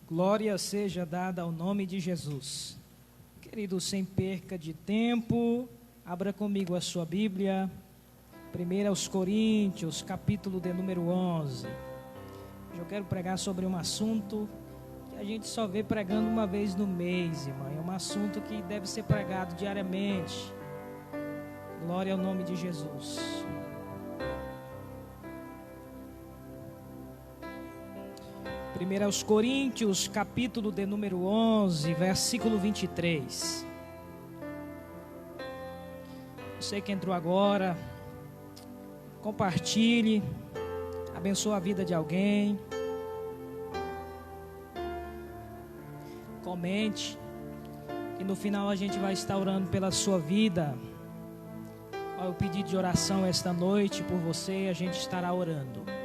Glória seja dada ao nome de Jesus. Querido, sem perca de tempo, abra comigo a sua Bíblia, 1 Coríntios, capítulo de número 11. Hoje eu quero pregar sobre um assunto que a gente só vê pregando uma vez no mês, irmão. É um assunto que deve ser pregado diariamente. Glória ao nome de Jesus. 1 Coríntios, capítulo de número 11, versículo 23. Você que entrou agora, compartilhe, abençoe a vida de alguém, comente, e no final a gente vai estar orando pela sua vida. Olha o pedido de oração esta noite por você, a gente estará orando.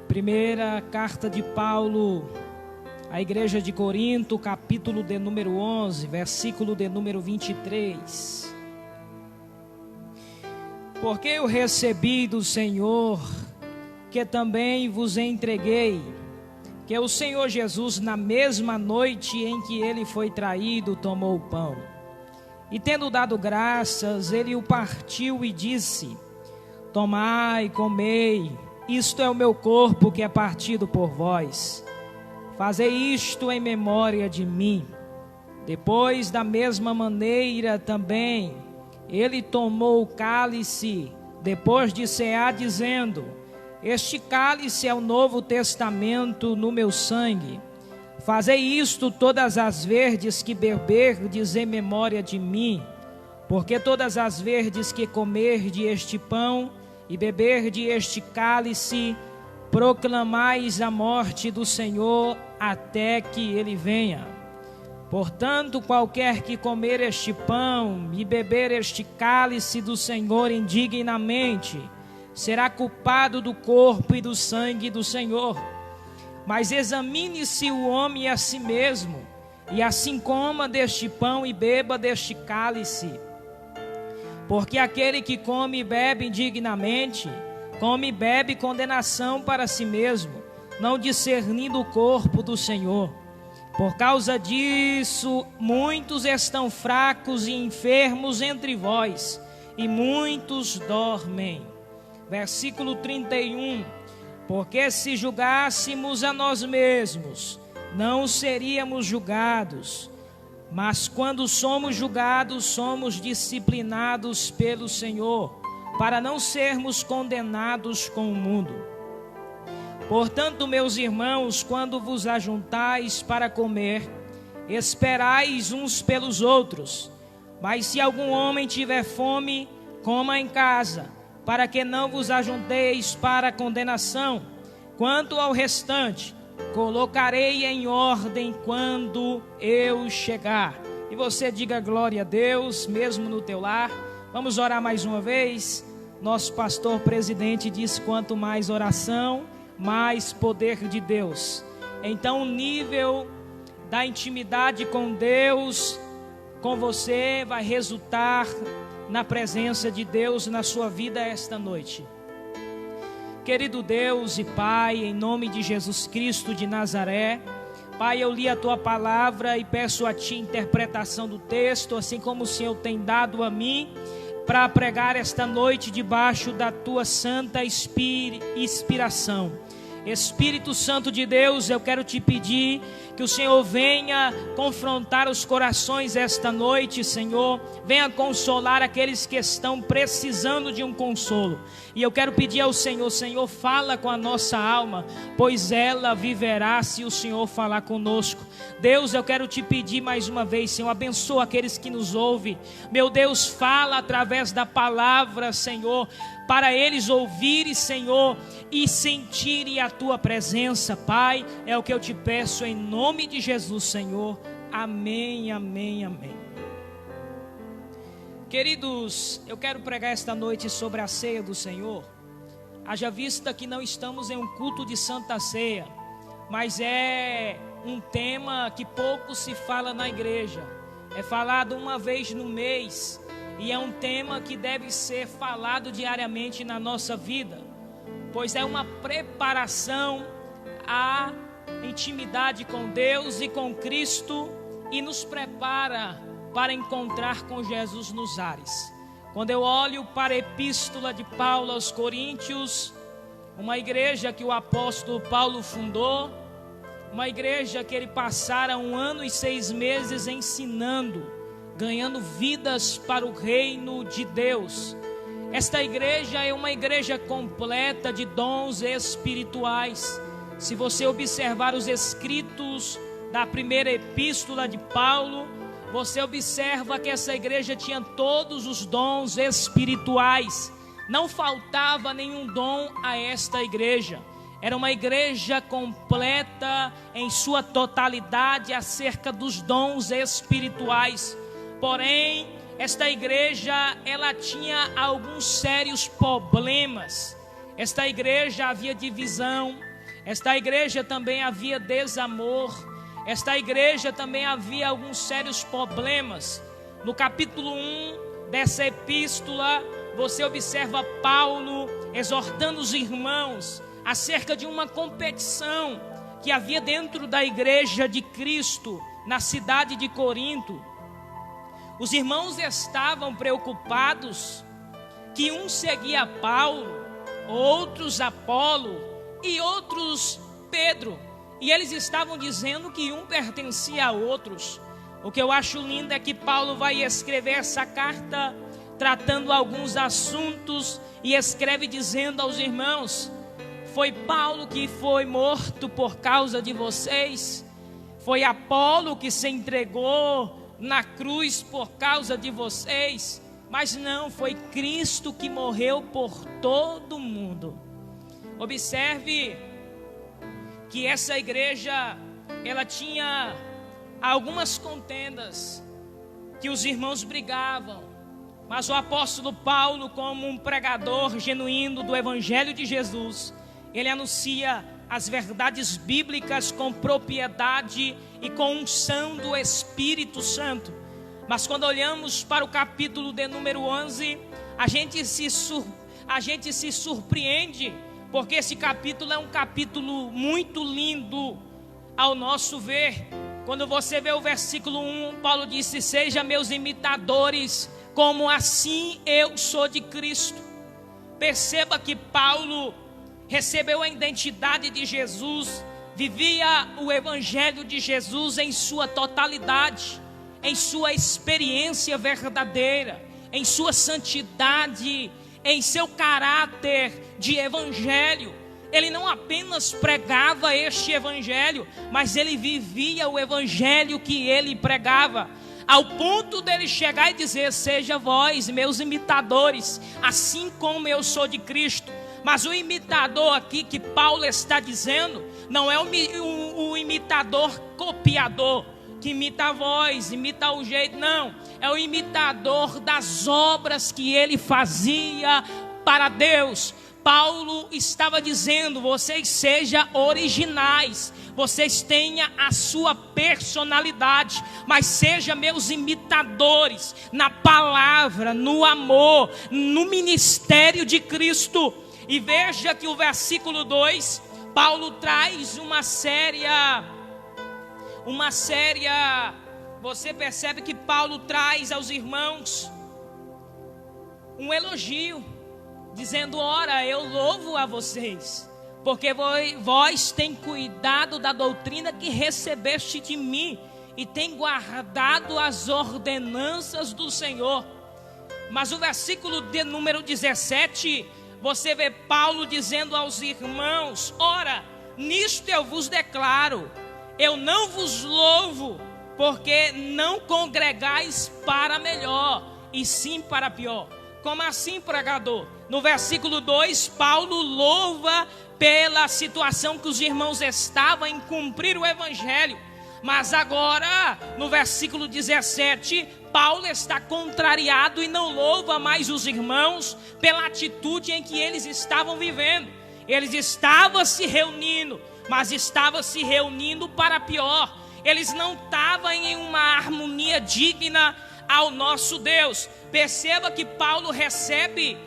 Primeira carta de Paulo à igreja de Corinto, capítulo de número 11, versículo de número 23. Porque eu recebi do Senhor, que também vos entreguei, que o Senhor Jesus, na mesma noite em que ele foi traído, tomou o pão. E tendo dado graças, ele o partiu e disse: tomai, comei, isto é o meu corpo que é partido por vós. Fazei isto em memória de mim. Depois, da mesma maneira também, ele tomou o cálice, depois de cear, dizendo: este cálice é o novo testamento no meu sangue. Fazei isto todas as vezes que beberdes em memória de mim. Porque todas as vezes que comerdes este pão e beberdes este cálice, proclamais a morte do Senhor até que ele venha. Portanto, qualquer que comer este pão e beber este cálice do Senhor indignamente, será culpado do corpo e do sangue do Senhor. Mas examine-se o homem a si mesmo, e assim coma deste pão e beba deste cálice. Porque aquele que come e bebe indignamente, come e bebe condenação para si mesmo, não discernindo o corpo do Senhor. Por causa disso, muitos estão fracos e enfermos entre vós, e muitos dormem. Versículo 31. Porque se julgássemos a nós mesmos, não seríamos julgados. Mas quando somos julgados, somos disciplinados pelo Senhor, para não sermos condenados com o mundo. Portanto, meus irmãos, quando vos ajuntais para comer, esperais uns pelos outros. Mas se algum homem tiver fome, coma em casa, para que não vos ajunteis para condenação. Quanto ao restante, colocarei em ordem quando eu chegar. E você diga glória a Deus, mesmo no teu lar. Vamos orar mais uma vez. Nosso pastor presidente disse: quanto mais oração, mais poder de Deus. Então o nível da intimidade com Deus, com você, vai resultar na presença de Deus na sua vida esta noite. Querido Deus e Pai, em nome de Jesus Cristo de Nazaré, Pai, eu li a Tua palavra e peço a Ti interpretação do texto, assim como o Senhor tem dado a mim, para pregar esta noite debaixo da Tua santa inspiração. Espírito Santo de Deus, eu quero te pedir que o Senhor venha confrontar os corações esta noite, Senhor. Venha consolar aqueles que estão precisando de um consolo. E eu quero pedir ao Senhor: Senhor, fala com a nossa alma, pois ela viverá se o Senhor falar conosco. Deus, eu quero te pedir mais uma vez, Senhor, abençoa aqueles que nos ouvem. Meu Deus, fala através da palavra, Senhor, para eles ouvirem, Senhor, e sentirem a Tua presença, Pai. É o que eu te peço em nome de Jesus, Senhor. Amém, amém, amém. Queridos, eu quero pregar esta noite sobre a ceia do Senhor. Haja vista que não estamos em um culto de Santa Ceia, mas é um tema que pouco se fala na igreja. É falado uma vez no mês. E é um tema que deve ser falado diariamente na nossa vida, pois é uma preparação à intimidade com Deus e com Cristo e nos prepara para encontrar com Jesus nos ares. Quando eu olho para a epístola de Paulo aos Coríntios, uma igreja que o apóstolo Paulo fundou, uma igreja que ele passara 1 ano e 6 meses ensinando, ganhando vidas para o reino de Deus. Esta igreja é uma igreja completa de dons espirituais. Se você observar os escritos da primeira epístola de Paulo, você observa que essa igreja tinha todos os dons espirituais. Não faltava nenhum dom a esta igreja. Era uma igreja completa em sua totalidade acerca dos dons espirituais. Porém, esta igreja, ela tinha alguns sérios problemas. Esta igreja havia divisão. Esta igreja também havia desamor. Esta igreja também havia alguns sérios problemas. No capítulo 1 dessa epístola, você observa Paulo exortando os irmãos acerca de uma competição que havia dentro da igreja de Cristo, na cidade de Corinto. Os irmãos estavam preocupados que um seguia Paulo, outros Apolo e outros Pedro. E eles estavam dizendo que um pertencia a outros. O que eu acho lindo é que Paulo vai escrever essa carta tratando alguns assuntos e escreve dizendo aos irmãos: foi Paulo que foi morto por causa de vocês, foi Apolo que se entregou na cruz por causa de vocês, mas não, foi Cristo que morreu por todo mundo. Observe que essa igreja, ela tinha algumas contendas, que os irmãos brigavam, mas o apóstolo Paulo, como um pregador genuíno do evangelho de Jesus, ele anuncia as verdades bíblicas com propriedade e com unção do Espírito Santo. Mas quando olhamos para o capítulo de número 11, a gente se surpreende, porque esse capítulo é um capítulo muito lindo ao nosso ver. Quando você vê o versículo 1, Paulo disse: seja meus imitadores, como assim eu sou de Cristo. Perceba que Paulo recebeu a identidade de Jesus, vivia o evangelho de Jesus em sua totalidade, em sua experiência verdadeira, em sua santidade, em seu caráter de evangelho. Ele não apenas pregava este evangelho, mas ele vivia o evangelho que ele pregava, ao ponto dele chegar e dizer: seja vós meus imitadores, assim como eu sou de Cristo. Mas o imitador aqui que Paulo está dizendo não é o imitador copiador, que imita a voz, imita o jeito, não. É o imitador das obras que ele fazia para Deus. Paulo estava dizendo: vocês sejam originais, vocês tenham a sua personalidade, mas sejam meus imitadores na palavra, no amor, no ministério de Cristo. E veja que o versículo 2, Paulo traz uma séria, você percebe que Paulo traz aos irmãos um elogio, dizendo: ora, eu louvo a vocês, porque vós tem cuidado da doutrina que recebeste de mim, e tem guardado as ordenanças do Senhor. Mas o versículo de número 17, você vê Paulo dizendo aos irmãos: ora, nisto eu vos declaro, eu não vos louvo, porque não congregais para melhor, e sim para pior. Como assim, pregador? No versículo 2, Paulo louva pela situação que os irmãos estavam em cumprir o evangelho. Mas agora, no versículo 17, Paulo está contrariado e não louva mais os irmãos pela atitude em que eles estavam vivendo. Eles estavam se reunindo, mas estavam se reunindo para pior. Eles não estavam em uma harmonia digna ao nosso Deus. Perceba que Paulo recebe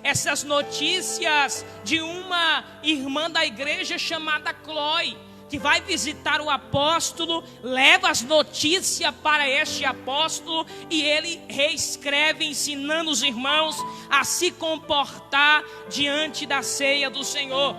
essas notícias de uma irmã da igreja chamada Chloe, que vai visitar o apóstolo, leva as notícias para este apóstolo e ele reescreve, ensinando os irmãos a se comportar diante da ceia do Senhor.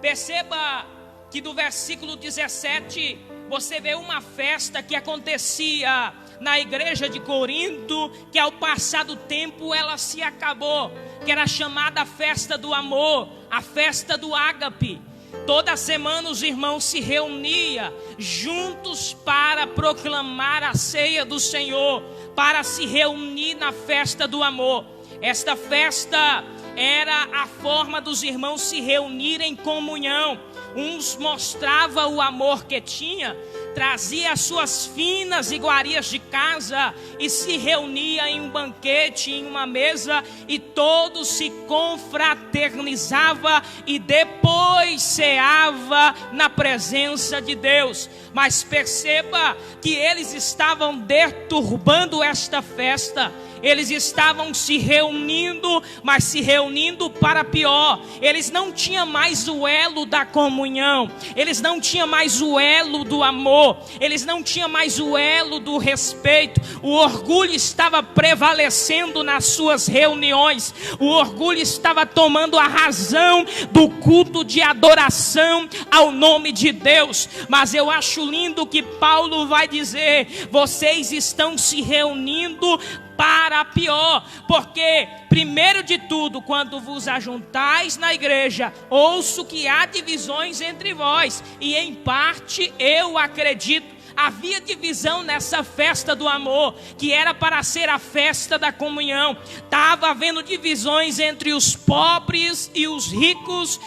Perceba que do versículo 17 você vê uma festa que acontecia na igreja de Corinto, que ao passar do tempo ela se acabou, que era chamada a festa do amor, a festa do ágape. Toda semana os irmãos se reuniam juntos para proclamar a ceia do Senhor, para se reunir na festa do amor. Esta festa era a forma dos irmãos se reunirem em comunhão. Uns mostravam o amor que tinha, trazia as suas finas iguarias de casa e se reunia em um banquete, em uma mesa, e todos se confraternizava e depois ceava na presença de Deus. Mas perceba que eles estavam deturbando esta festa. Eles estavam se reunindo, mas se reunindo para pior. Eles não tinham mais o elo da comunhão. Eles não tinham mais o elo do amor. Eles não tinham mais o elo do respeito. O orgulho estava prevalecendo nas suas reuniões. O orgulho estava tomando a razão do culto de adoração ao nome de Deus. Mas eu acho lindo que Paulo vai dizer: vocês estão se reunindo para pior, porque primeiro de tudo, quando vos ajuntais na igreja, ouço que há divisões entre vós, e em parte eu acredito. Havia divisão nessa festa do amor, que era para ser a festa da comunhão. Estava havendo divisões entre os pobres e os ricos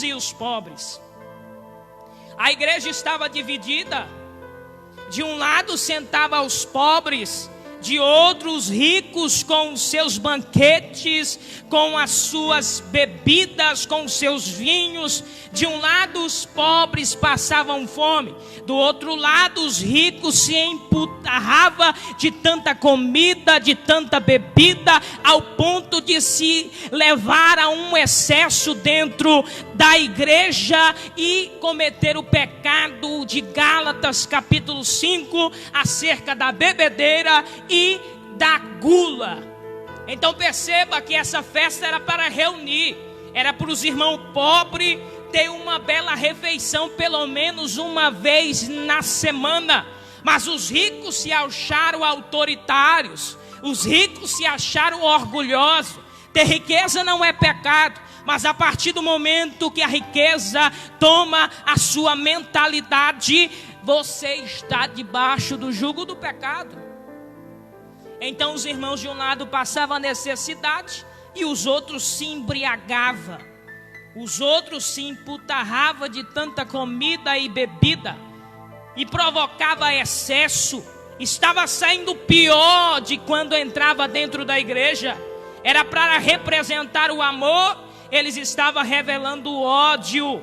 e os pobres. A igreja estava dividida. De um lado sentava os pobres, de outros ricos com os seus banquetes, com as suas bebidas, com os seus vinhos. De um lado os pobres passavam fome, do outro lado os ricos se emputarravam de tanta comida, de tanta bebida, ao ponto de se levar a um excesso dentro da igreja e cometer o pecado de Gálatas capítulo 5, acerca da bebedeira e da gula. Então perceba que essa festa era para reunir, era para os irmãos pobres ter uma bela refeição pelo menos uma vez na semana. Mas os ricos se acharam autoritários, os ricos se acharam orgulhosos. Ter riqueza não é pecado, mas a partir do momento que a riqueza toma a sua mentalidade, você está debaixo do jugo do pecado. Então os irmãos de um lado passavam a necessidade e os outros se embriagavam. Os outros se emputarravam de tanta comida e bebida e provocava excesso. Estava saindo pior de quando entrava dentro da igreja. Era para representar o amor, eles estavam revelando o ódio.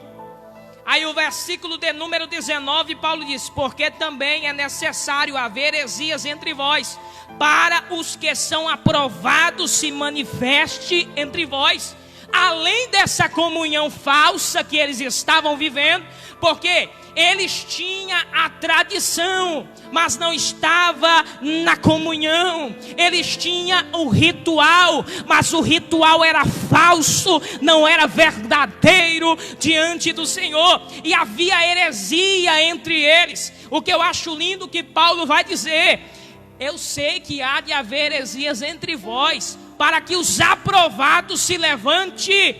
Aí o versículo de número 19, Paulo diz: porque também é necessário haver heresias entre vós, para os que são aprovados se manifeste entre vós. Além dessa comunhão falsa que eles estavam vivendo, porque eles tinham a tradição, mas não estava na comunhão. Eles tinham o ritual, mas o ritual era falso, não era verdadeiro diante do Senhor, e havia heresia entre eles. O que eu acho lindo que Paulo vai dizer: eu sei que há de haver heresias entre vós, para que os aprovados se levante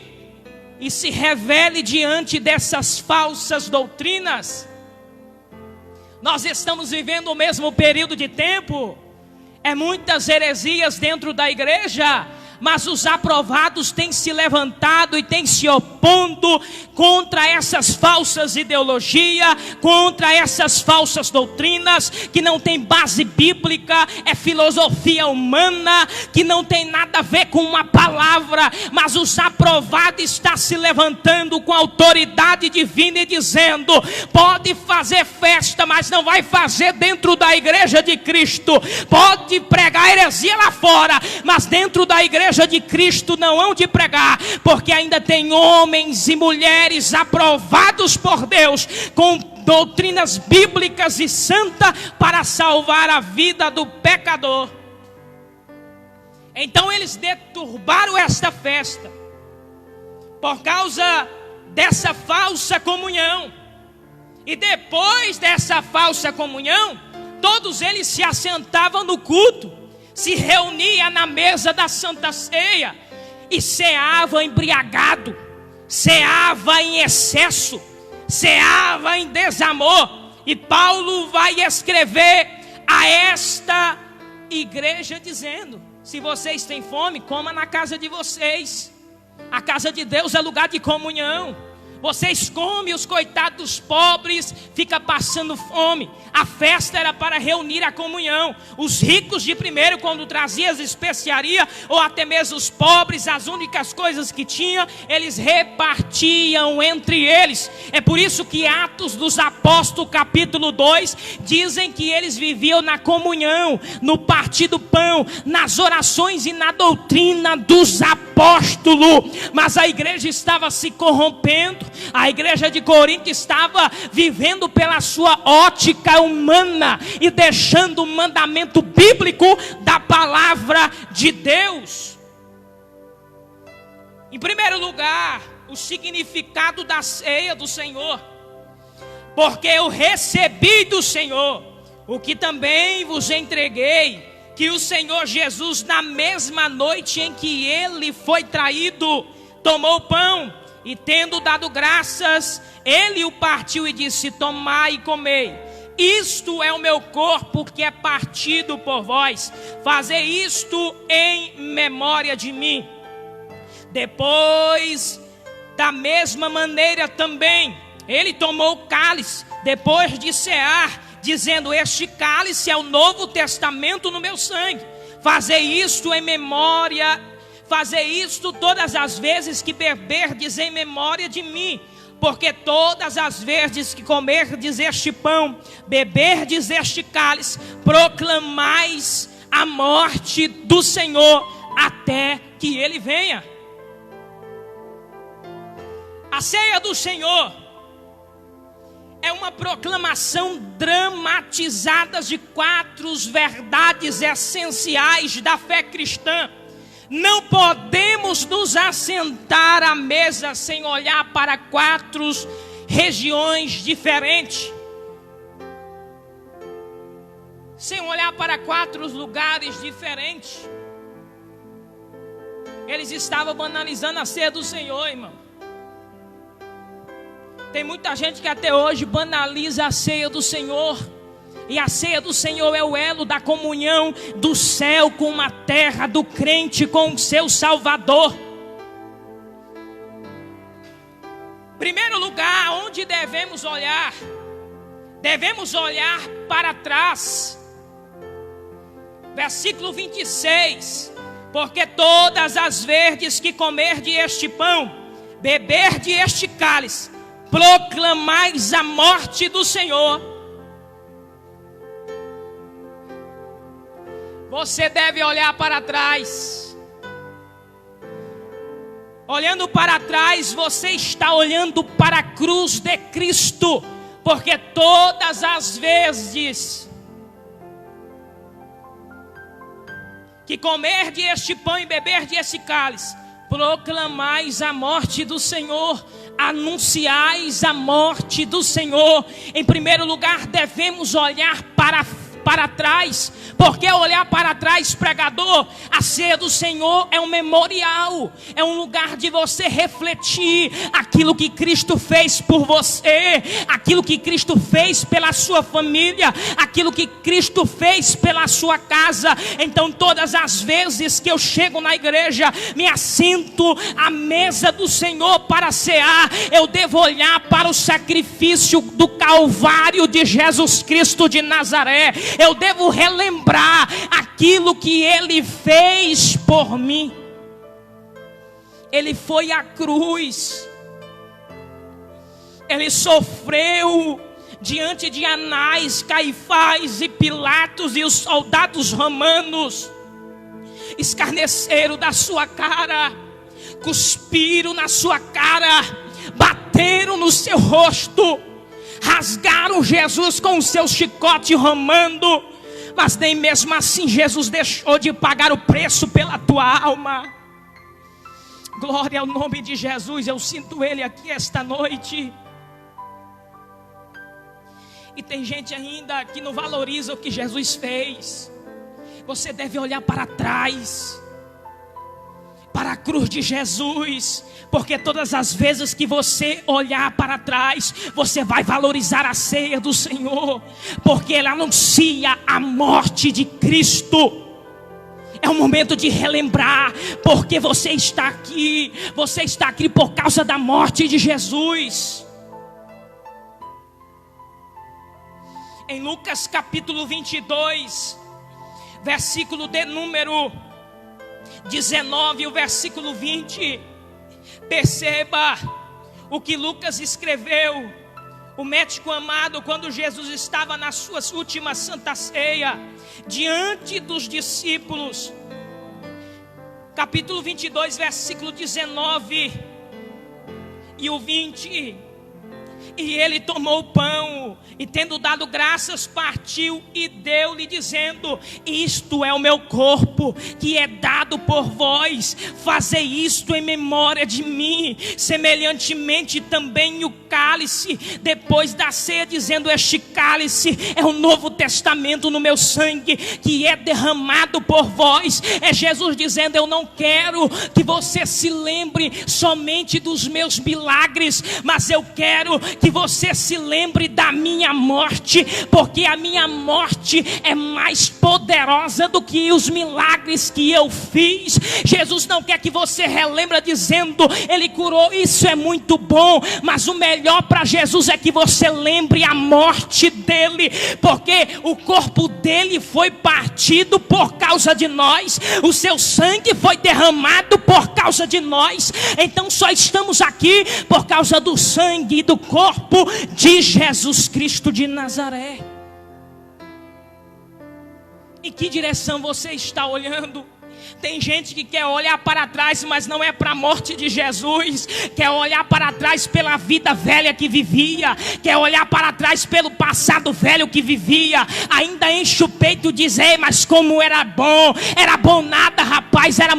e se revele diante dessas falsas doutrinas. Nós estamos vivendo o mesmo período de tempo. É muitas heresias dentro da igreja, mas os aprovados têm se levantado e têm se opondo contra essas falsas ideologias, contra essas falsas doutrinas que não tem base bíblica, é filosofia humana, que não tem nada a ver com uma palavra. Mas os aprovados estão se levantando com autoridade divina e dizendo: pode fazer festa, mas não vai fazer dentro da igreja de Cristo. Pode pregar heresia lá fora, mas dentro da igreja igreja de Cristo não hão de pregar, porque ainda tem homens e mulheres aprovados por Deus, com doutrinas bíblicas e santas para salvar a vida do pecador. Então eles deturbaram esta festa por causa dessa falsa comunhão. E depois dessa falsa comunhão, todos eles se assentavam no culto, se reuniam na mesa da Santa Ceia e ceava embriagado, ceava em excesso, ceava em desamor. E Paulo vai escrever a esta igreja dizendo: se vocês têm fome, coma na casa de vocês. A casa de Deus é lugar de comunhão. Vocês comem, os coitados pobres ficam passando fome. A festa era para reunir a comunhão. Os ricos de primeiro, quando traziam as especiarias, ou até mesmo os pobres, as únicas coisas que tinham, eles repartiam entre eles. É por isso que Atos dos Apóstolos, capítulo 2, dizem que eles viviam na comunhão, no partir do pão, nas orações e na doutrina dos apóstolos. Mas a igreja estava se corrompendo. A igreja de Corinto estava vivendo pela sua ótica humana e deixando o mandamento bíblico da palavra de Deus. Em primeiro lugar, o significado da ceia do Senhor. Porque eu recebi do Senhor o que também vos entreguei, que o Senhor Jesus, na mesma noite em que ele foi traído, tomou o pão e, tendo dado graças, ele o partiu e disse: tomai e comei, isto é o meu corpo que é partido por vós, fazei isto em memória de mim. Depois, da mesma maneira também, ele tomou o cálice, depois de cear, dizendo: este cálice é o novo testamento no meu sangue, fazei isto em memória. Fazei isto todas as vezes que beberdes em memória de mim. Porque todas as vezes que comerdes este pão, beberdes este cálice, proclamais a morte do Senhor até que ele venha. A ceia do Senhor é uma proclamação dramatizada de 4 verdades essenciais da fé cristã. Não podemos nos assentar à mesa sem olhar para 4 regiões diferentes, sem olhar para 4 lugares diferentes. Eles estavam banalizando a ceia do Senhor, irmão. Tem muita gente que até hoje banaliza a ceia do Senhor. E a ceia do Senhor é o elo da comunhão do céu com a terra, do crente com o seu Salvador. Primeiro lugar, onde devemos olhar? Devemos olhar para trás. Versículo 26. Porque todas as vezes que comerdes este pão, beberdes este cálice, proclamais a morte do Senhor. Você deve olhar para trás. Olhando para trás, você está olhando para a cruz de Cristo. Porque todas as vezes que comerdes este pão e beberdes este cálice, proclamais a morte do Senhor, anunciais a morte do Senhor. Em primeiro lugar, devemos olhar para trás. Porque olhar para trás, pregador, a ceia do Senhor é um memorial, é um lugar de você refletir aquilo que Cristo fez por você, aquilo que Cristo fez pela sua família, aquilo que Cristo fez pela sua casa. Então todas as vezes que eu chego na igreja, me assento à mesa do Senhor para cear, eu devo olhar para o sacrifício do Calvário de Jesus Cristo de Nazaré. Eu devo relembrar aquilo que ele fez por mim. Ele foi à cruz, ele sofreu diante de Anás, Caifás e Pilatos e os soldados romanos. escarneceram da sua cara, cuspiram na sua cara, bateram no seu rosto, rasgaram Jesus com o seu chicote romando, mas nem mesmo assim Jesus deixou de pagar o preço pela tua alma. Glória ao nome de Jesus. Eu sinto Ele aqui esta noite. E tem gente ainda que não valoriza o que Jesus fez. Você deve olhar para trás, para a cruz de Jesus, porque todas as vezes que você olhar para trás, você vai valorizar a ceia do Senhor, porque ela anuncia a morte de Cristo. É um momento de relembrar, porque você está aqui por causa da morte de Jesus. Em Lucas capítulo 22, versículo de número 19, o versículo 20, perceba o que Lucas escreveu. O médico amado, quando Jesus estava na sua última santa ceia, diante dos discípulos, capítulo 22, versículo 19 e o 20, e ele tomou o pão, e tendo dado graças, partiu e deu-lhe, dizendo: isto é o meu corpo, que é dado por vós, fazei isto em memória de mim. Semelhantemente também o cálice, depois da ceia, dizendo: este cálice é o novo testamento no meu sangue, que é derramado por vós. É Jesus dizendo: eu não quero que você se lembre somente dos meus milagres, mas eu quero que você se lembre da minha morte, porque a minha morte é mais poderosa do que os milagres que eu fiz. Jesus não quer que você relembre dizendo: ele curou, isso é muito bom, mas o melhor para Jesus é que você lembre a morte dele, porque o corpo dele foi partido por causa de nós, o seu sangue foi derramado por causa de nós. Então só estamos aqui por causa do sangue e do corpo de Jesus Cristo de Nazaré. Em que direção você está olhando? Tem gente que quer olhar para trás, mas não é para a morte de Jesus. Quer olhar para trás pela vida velha que vivia, quer olhar para trás pelo passado velho que vivia. Ainda enche o peito e diz: ei, mas como era bom. Era bom nada, rapaz, era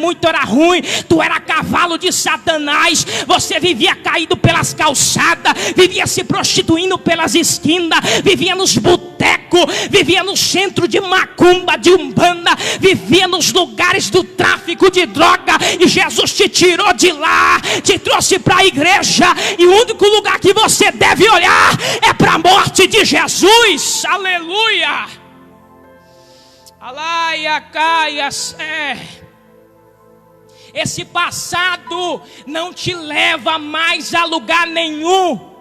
ruim. Tu era cavalo de Satanás. Você vivia caído pelas calçadas, vivia se prostituindo pelas esquinas, vivia nos botecos, vivia no centro de macumba, de umbanda, vivia nos lugares do tráfico de droga, e Jesus te tirou de lá, te trouxe para a igreja, e o único lugar que você deve olhar é para a morte de Jesus. Aleluia. Alaia, caias, esse passado não te leva mais a lugar nenhum.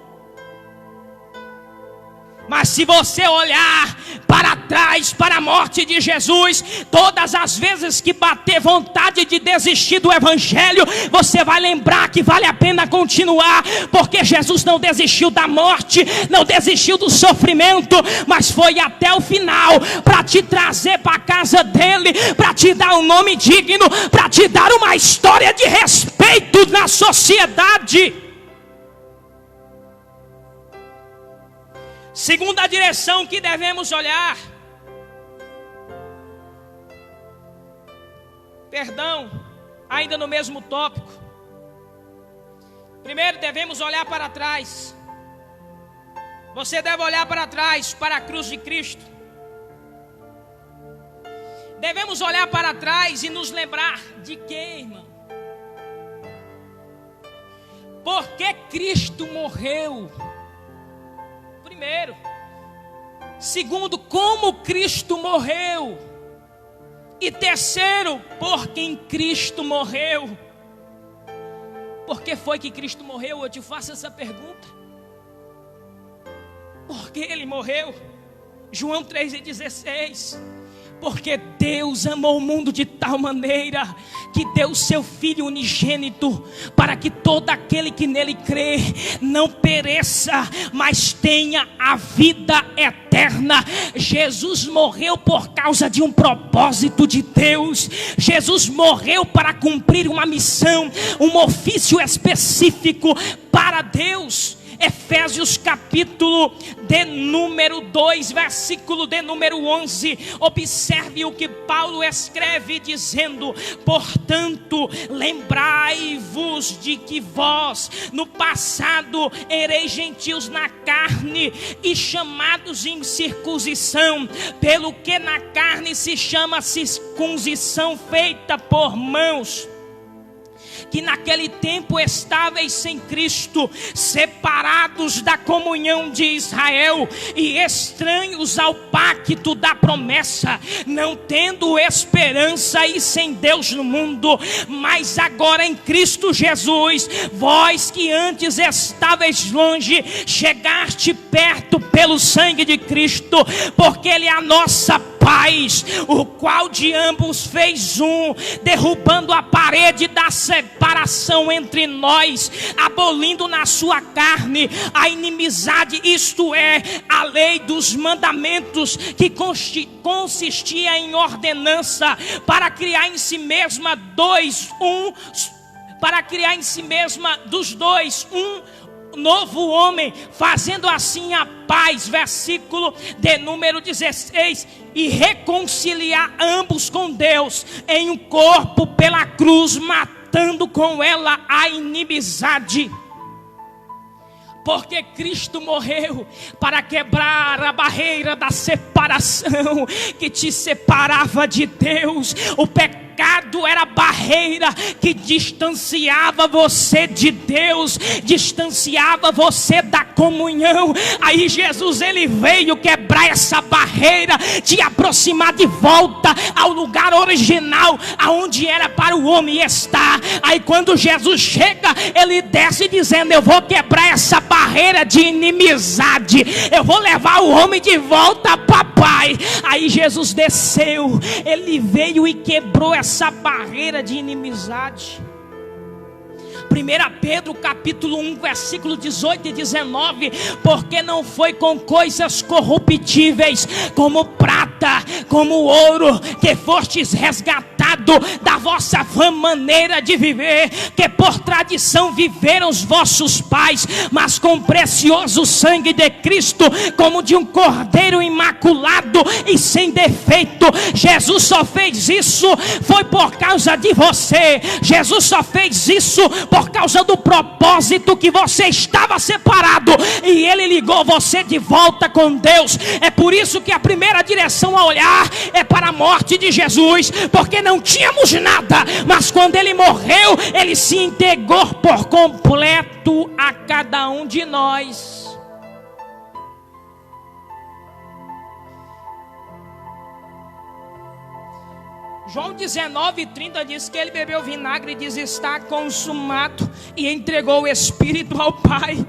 Mas se você olhar para trás, para a morte de Jesus, todas as vezes que bater vontade de desistir do evangelho, você vai lembrar que vale a pena continuar, porque Jesus não desistiu da morte, não desistiu do sofrimento, mas foi até o final para te trazer para a casa dele, para te dar um nome digno, para te dar uma história de respeito na sociedade. Segunda direção que devemos olhar, ainda no mesmo tópico. Primeiro devemos olhar para trás. Você deve olhar para trás, para a cruz de Cristo. Devemos olhar para trás e nos lembrar de quê, irmão? Por que Cristo morreu? Primeiro. Segundo, como Cristo morreu. E terceiro, por quem Cristo morreu. Por que foi que Cristo morreu? Eu te faço essa pergunta. Por que Ele morreu? João 3,16. Porque Deus amou o mundo de tal maneira que deu o seu Filho unigênito, para que todo aquele que nele crê não pereça, mas tenha a vida eterna. Jesus morreu por causa de um propósito de Deus. Jesus morreu para cumprir uma missão, um ofício específico para Deus. Efésios capítulo de número 2, versículo de número 11. Observe o que Paulo escreve dizendo: portanto, lembrai-vos de que vós no passado ereis gentios na carne e chamados em circuncisão, pelo que na carne se chama circuncisão feita por mãos, que naquele tempo estáveis sem Cristo, separados da comunhão de Israel e estranhos ao pacto da promessa, não tendo esperança e sem Deus no mundo. Mas agora em Cristo Jesus, vós que antes estáveis longe, chegaste perto pelo sangue de Cristo, porque Ele é a nossa paz, o qual de ambos fez um, derrubando a parede da separação entre nós, abolindo na sua carne a inimizade, isto é, a lei dos mandamentos, que consistia em ordenança, para criar em si mesma dos dois um novo homem, fazendo assim a paz, versículo de número 16, e reconciliar ambos com Deus em um corpo pela cruz, matando com ela a inimizade. Porque Cristo morreu para quebrar a barreira da separação que te separava de Deus. O pecado era a barreira que distanciava você de Deus, distanciava você da comunhão. Aí Jesus, ele veio quebrar essa barreira, te aproximar de volta ao lugar original, aonde era para o homem estar. Aí quando Jesus chega, ele desce dizendo: eu vou quebrar essa barreira de inimizade, eu vou levar o homem de volta para Pai. Aí Jesus desceu, ele veio e quebrou essa barreira de inimizade. 1 Pedro capítulo 1, versículo 18 e 19: porque não foi com coisas corruptíveis, como prata, como ouro, que fostes resgatados da vossa vã maneira de viver, que por tradição viveram os vossos pais, mas com precioso sangue de Cristo, como de um cordeiro imaculado e sem defeito. Jesus só fez isso, foi por causa de você. Jesus só fez isso por causa do propósito que você estava separado, e Ele ligou você de volta com Deus. É por isso que a primeira direção a olhar é para a morte de Jesus, porque não tínhamos nada, mas quando Ele morreu, Ele se entregou por completo a cada um de nós. João 19:30 diz que ele bebeu vinagre e diz: está consumado, e entregou o Espírito ao Pai.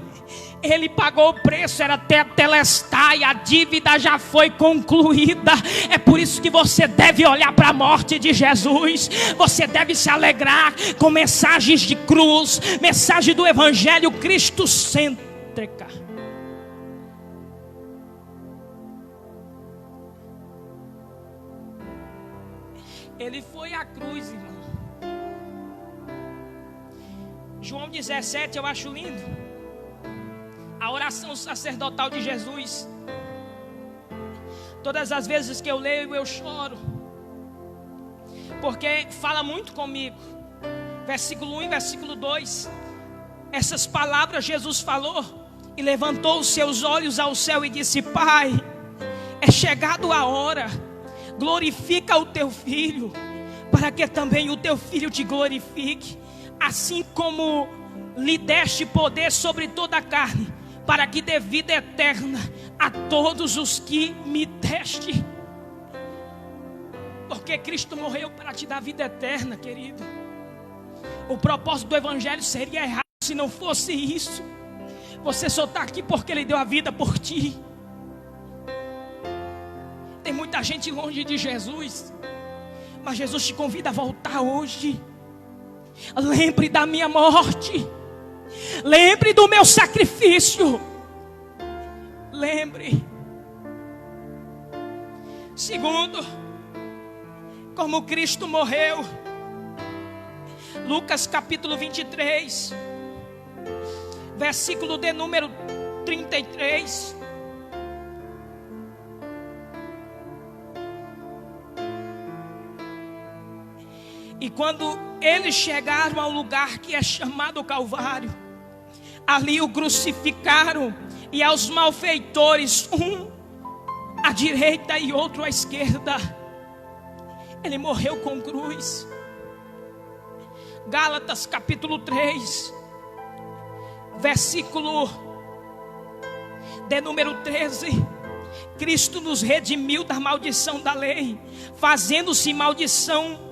Ele pagou o preço, era tetelestai, a dívida já foi concluída. É por isso que você deve olhar para a morte de Jesus. Você deve se alegrar com mensagens de cruz, mensagem do Evangelho cristocêntrica. Ele foi à cruz, irmão. João 17, eu acho lindo a oração sacerdotal de Jesus. Todas as vezes que eu leio, eu choro, porque fala muito comigo. Versículo 1 e versículo 2. Essas palavras Jesus falou e levantou os seus olhos ao céu e disse: Pai, é chegado a hora, glorifica o teu filho, para que também o teu filho te glorifique, assim como lhe deste poder sobre toda a carne, para que dê vida eterna a todos os que me deste. Porque Cristo morreu para te dar vida eterna, querido. O propósito do Evangelho seria errado se não fosse isso. Você só está aqui porque Ele deu a vida por ti. Tem muita muita gente longe de Jesus, mas Jesus te convida a voltar hoje. Lembre da minha morte, lembre do meu sacrifício, lembre. Segundo, como Cristo morreu. Lucas capítulo 23, versículo de número 33. E quando eles chegaram ao lugar que é chamado Calvário, ali o crucificaram, e aos malfeitores, um à direita e outro à esquerda. Ele morreu com cruz. Gálatas capítulo 3, versículo de número 13. Cristo nos redimiu da maldição da lei, fazendo-se maldição,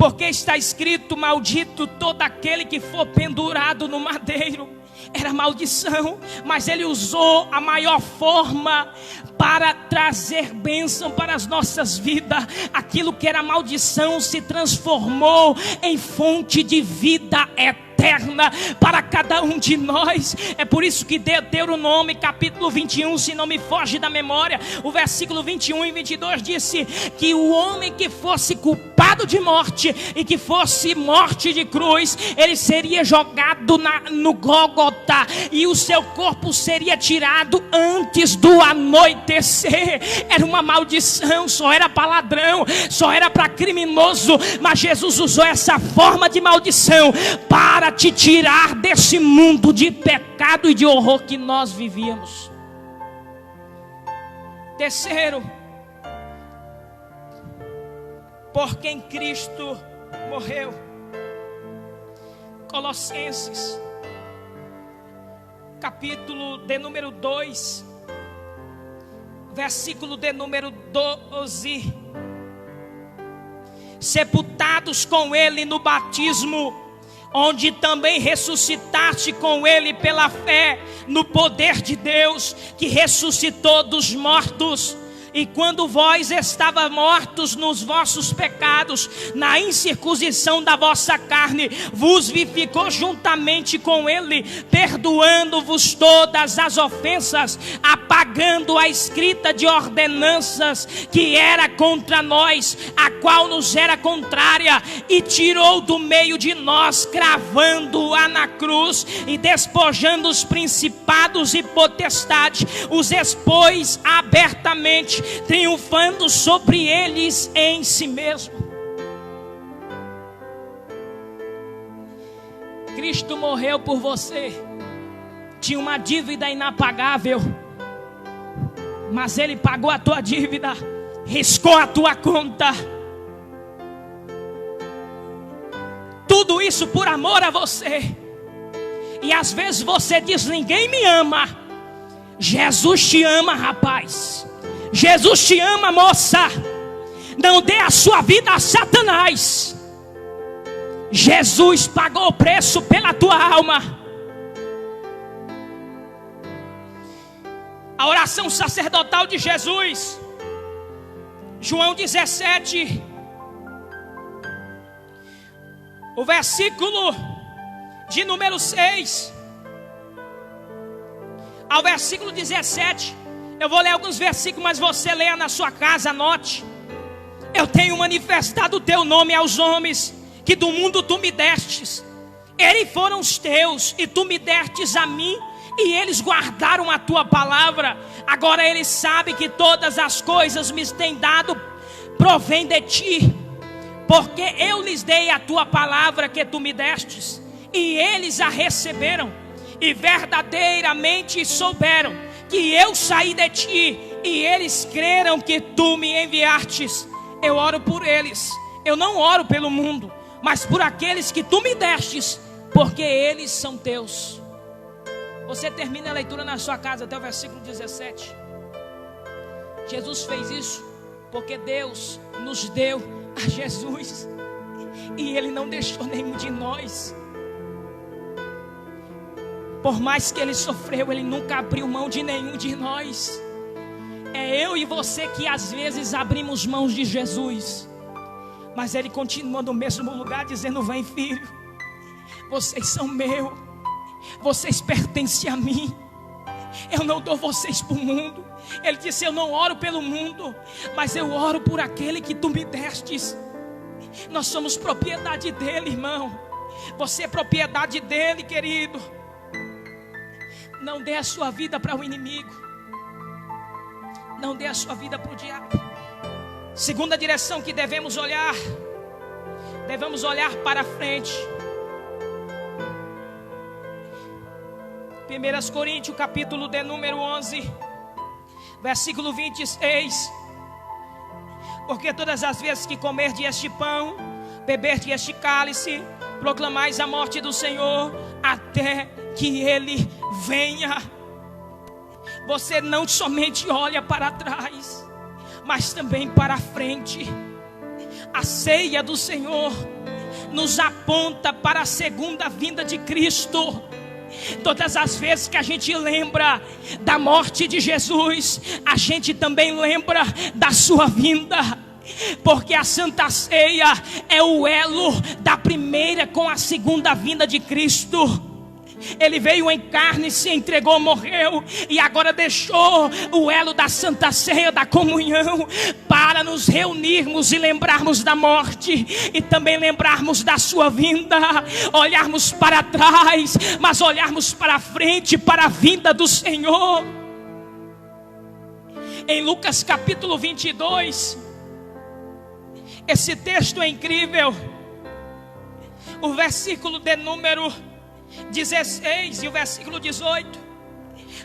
porque está escrito: maldito todo aquele que for pendurado no madeiro. Era maldição, mas Ele usou a maior forma para trazer bênção para as nossas vidas. Aquilo que era maldição se transformou em fonte de vida eterna para cada um de nós. É por isso que Deuteronômio capítulo 21, se não me foge da memória, o versículo 21 e 22 disse que o homem que fosse culpado de morte e que fosse morte de cruz, ele seria jogado no Gólgota, e o seu corpo seria tirado antes do anoitecer. Era uma maldição, só era para ladrão, só era para criminoso, mas Jesus usou essa forma de maldição para te tirar desse mundo de pecado e de horror que nós vivíamos. Terceiro, por quem Cristo morreu. Colossenses capítulo de número 2, versículo de número 12. Sepultados com Ele no batismo, onde também ressuscitaste com Ele pela fé no poder de Deus, que ressuscitou dos mortos. E quando vós estavas mortos nos vossos pecados, na incircuncisão da vossa carne, vos vivificou juntamente com Ele, perdoando-vos todas as ofensas, apagando a escrita de ordenanças que era contra nós, a qual nos era contrária, e tirou do meio de nós, cravando-a na cruz, e despojando os principados e potestades, os expôs abertamente, triunfando sobre eles em si mesmo. Cristo morreu por você. Tinha uma dívida inapagável, mas Ele pagou a tua dívida, riscou a tua conta. Tudo isso por amor a você. E às vezes você diz: ninguém me ama. Jesus te ama, rapaz. Jesus te ama, moça. Não dê a sua vida a Satanás. Jesus pagou o preço pela tua alma. A oração sacerdotal de Jesus, João 17, o versículo de número 6 ao versículo 17. Eu vou ler alguns versículos, mas você leia na sua casa, anote. Eu tenho manifestado o teu nome aos homens, que do mundo tu me destes. Eles foram os teus, e tu me destes a mim, e eles guardaram a tua palavra. Agora eles sabem que todas as coisas me têm dado, provém de ti, porque eu lhes dei a tua palavra que tu me destes, e eles a receberam, e verdadeiramente souberam que eu saí de ti, e eles creram que tu me enviastes. Eu oro por eles, eu não oro pelo mundo, mas por aqueles que tu me destes, porque eles são teus. Você termina a leitura na sua casa até o versículo 17. Jesus fez isso porque Deus nos deu a Jesus, e Ele não deixou nenhum de nós. Por mais que Ele sofreu, Ele nunca abriu mão de nenhum de nós. É eu e você que às vezes abrimos mãos de Jesus, mas Ele continua no mesmo lugar dizendo: vem, filho, vocês são meus, vocês pertencem a mim. Eu não dou vocês para o mundo. Ele disse: eu não oro pelo mundo, mas eu oro por aquele que tu me destes. Nós somos propriedade dele, irmão. Você é propriedade dele, querido. Não dê a sua vida para o inimigo. Não dê a sua vida para o diabo. Segunda direção que devemos olhar para frente. 1 Coríntios capítulo de número 11, versículo 26. Porque todas as vezes que comerdes este pão, beberdes este cálice, proclamais a morte do Senhor até que Ele venha. Você não somente olha para trás, mas também para frente. A ceia do Senhor nos aponta para a segunda vinda de Cristo. Todas as vezes que a gente lembra da morte de Jesus, a gente também lembra da sua vinda. Porque a Santa Ceia é o elo da primeira com a segunda vinda de Cristo. Ele veio em carne, se entregou, morreu, e agora deixou o elo da Santa Ceia, da comunhão, para nos reunirmos e lembrarmos da morte, e também lembrarmos da sua vinda. Olharmos para trás, mas olharmos para frente, para a vinda do Senhor. Em Lucas capítulo 22, esse texto é incrível. O versículo de número 16 e o versículo 18.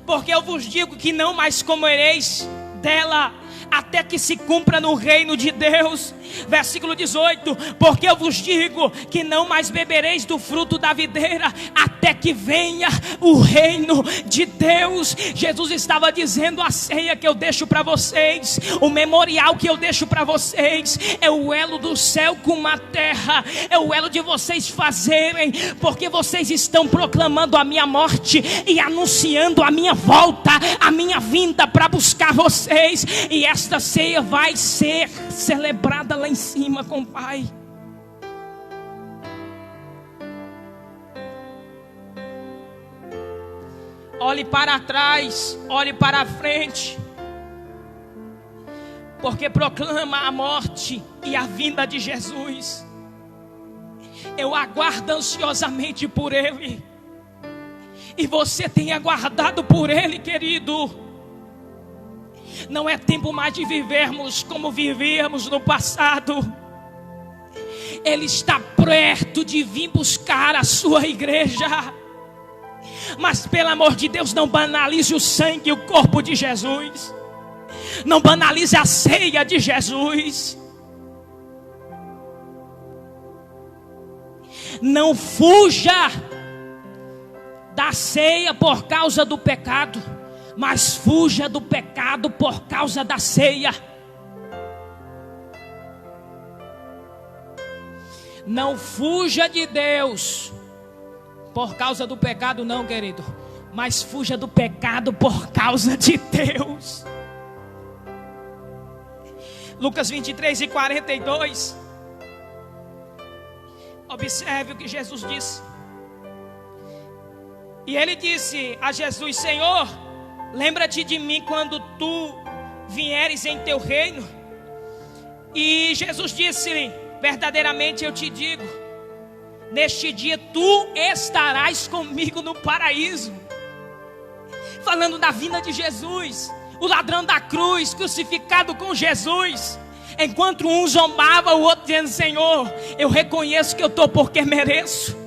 Porque eu vos digo que não mais comereis dela até que se cumpra no reino de Deus. Versículo 18. Porque eu vos digo que não mais bebereis do fruto da videira até que venha o reino de Deus. Jesus estava dizendo: a ceia que eu deixo para vocês, o memorial que eu deixo para vocês, é o elo do céu com a terra, é o elo de vocês fazerem, porque vocês estão proclamando a minha morte e anunciando a minha volta, a minha vinda para buscar vocês. E esta ceia vai ser celebrada lá em cima com o Pai. Olhe para trás, olhe para a frente, porque proclama a morte e a vinda de Jesus. Eu aguardo ansiosamente por Ele, e você tem aguardado por Ele, querido. Não é tempo mais de vivermos como vivíamos no passado. Ele está perto de vir buscar a sua igreja. Mas pelo amor de Deus, não banalize o sangue e o corpo de Jesus. Não banalize a ceia de Jesus. Não fuja da ceia por causa do pecado, mas fuja do pecado por causa da ceia. Não fuja de Deus por causa do pecado, não, querido, mas fuja do pecado por causa de Deus. Lucas 23 e 42. Observe o que Jesus disse. E ele disse a Jesus: Senhor, lembra-te de mim quando tu vieres em teu reino. E Jesus disse-lhe: verdadeiramente eu te digo, neste dia tu estarás comigo no paraíso. Falando da vinda de Jesus, o ladrão da cruz, crucificado com Jesus. Enquanto um zombava, o outro dizendo: Senhor, eu reconheço que eu estou porque mereço,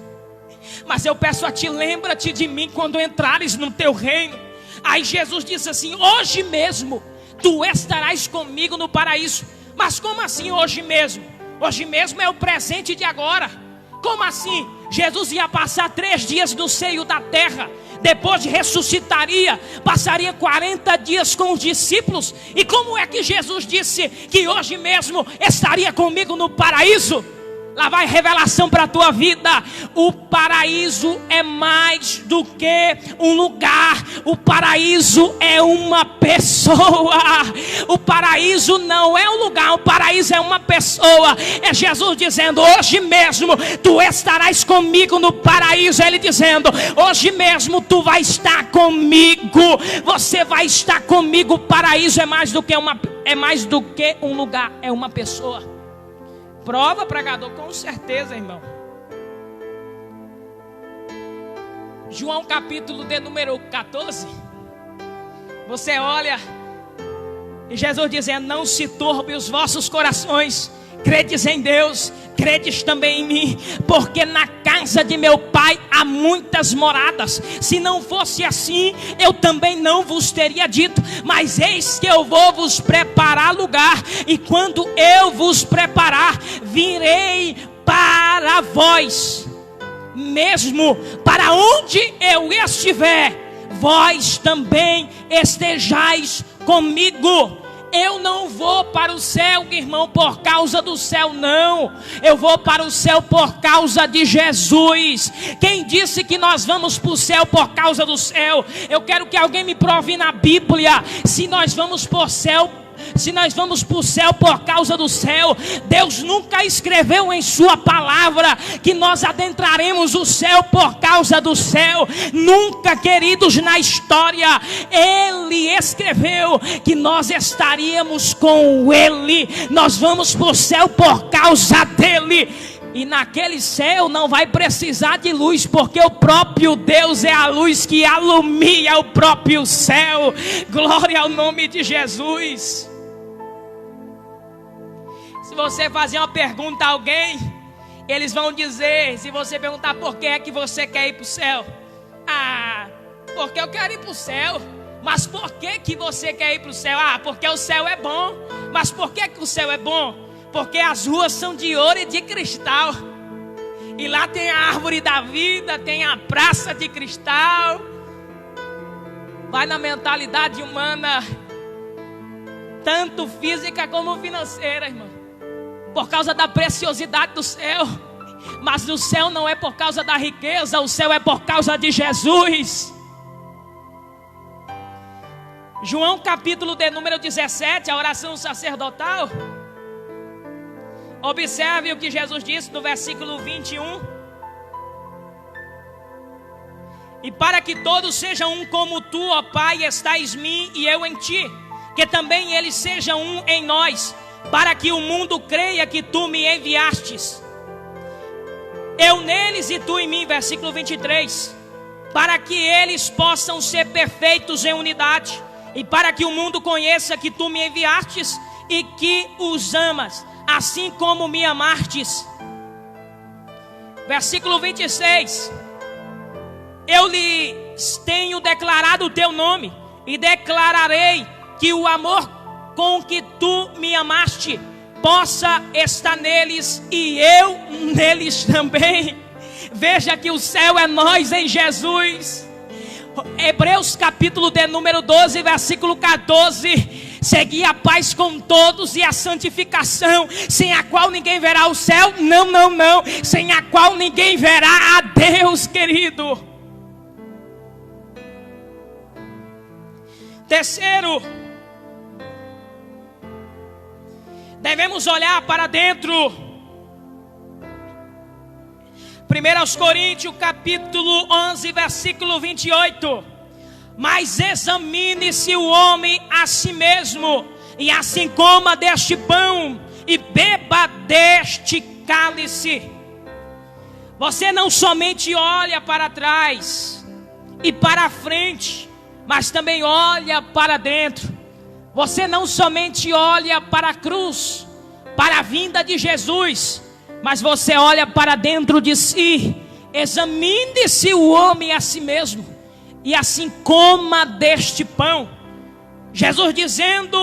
mas eu peço a ti, lembra-te de mim quando entrares no teu reino. Aí Jesus disse assim: hoje mesmo tu estarás comigo no paraíso. Mas como assim hoje mesmo? Hoje mesmo é o presente de agora. Como assim? Jesus ia passar 3 dias no seio da terra, depois ressuscitaria, passaria 40 dias com os discípulos. E como é que Jesus disse que hoje mesmo estaria comigo no paraíso? Lá vai revelação para a tua vida. O paraíso é mais do que um lugar. O paraíso é uma pessoa. O paraíso não é um lugar, o paraíso é uma pessoa. É Jesus dizendo: hoje mesmo tu estarás comigo no paraíso. Ele dizendo: hoje mesmo tu vai estar comigo. Você vai estar comigo. O paraíso é mais do que um lugar, é uma pessoa. Prova, pregador, com certeza, irmão. João capítulo de número 14. Você olha e Jesus dizendo: não se turbe os vossos corações. Credes em Deus, credes também em mim, porque na casa de meu Pai há muitas moradas. Se não fosse assim, eu também não vos teria dito. Mas eis que eu vou vos preparar lugar, e quando eu vos preparar, virei para vós mesmo. Para onde eu estiver, vós também estejais comigo. Eu não vou para o céu, irmão, por causa do céu, não. Eu vou para o céu por causa de Jesus. Quem disse que nós vamos para o céu por causa do céu? Eu quero que alguém me prove na Bíblia se nós vamos para o céu por causa do céu. Deus nunca escreveu em sua palavra que nós adentraremos o céu por causa do céu. Nunca, queridos, na história. Ele escreveu que nós estaríamos com Ele. Nós vamos para o céu por causa dEle. E naquele céu não vai precisar de luz, porque o próprio Deus é a luz que alumia o próprio céu. Glória ao nome de Jesus. Se você fazer uma pergunta a alguém, eles vão dizer, se você perguntar por que é que você quer ir para o céu: ah, porque eu quero ir para o céu. Mas por que você quer ir para o céu? Ah, porque o céu é bom. Mas por que o céu é bom? Porque as ruas são de ouro e de cristal. E lá tem a árvore da vida, tem a praça de cristal. Vai na mentalidade humana, tanto física como financeira, irmão. Por causa da preciosidade do céu. Mas o céu não é por causa da riqueza, o céu é por causa de Jesus. João capítulo de número 17, a oração sacerdotal. Observe o que Jesus disse no versículo 21. E para que todos sejam um como tu, ó Pai, estás em mim e eu em ti, que também eles sejam um em nós, para que o mundo creia que tu me enviastes. Eu neles e tu em mim, versículo 23. Para que eles possam ser perfeitos em unidade, e para que o mundo conheça que tu me enviastes e que os amas, assim como me amastes. Versículo 26. Eu lhes tenho declarado o teu nome, e declararei que o amor com que tu me amaste possa estar neles e eu neles também. Veja que o céu é nós em Jesus. Hebreus capítulo de número 12, versículo 14. Segui a paz com todos e a santificação, sem a qual ninguém verá o céu. Não, sem a qual ninguém verá a Deus, querido. Terceiro, devemos olhar para dentro. 1 Coríntios capítulo 11, versículo 28. Mas examine-se o homem a si mesmo, e assim coma deste pão e beba deste cálice. Você não somente olha para trás e para frente, mas também olha para dentro. Você não somente olha para a cruz, para a vinda de Jesus, mas você olha para dentro de si. Examine-se o homem a si mesmo, e assim coma deste pão. Jesus dizendo: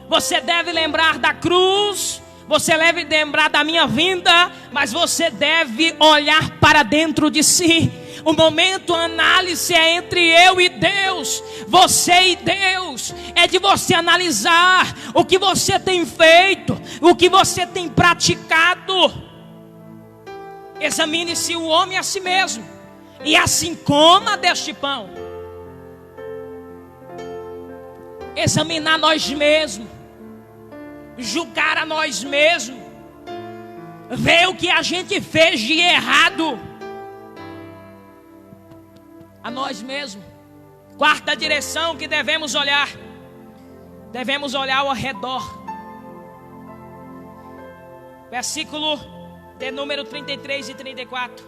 você deve lembrar da cruz, você deve lembrar da minha vinda, mas você deve olhar para dentro de si. O momento análise é entre eu e Deus, você e Deus. É de você analisar o que você tem feito, o que você tem praticado. Examine-se o homem a si mesmo, e assim coma deste pão. Examinar nós mesmos, julgar a nós mesmos, ver o que a gente fez de errado a nós mesmos. Quarta direção que devemos olhar ao redor. Versículo de número 33 e 34.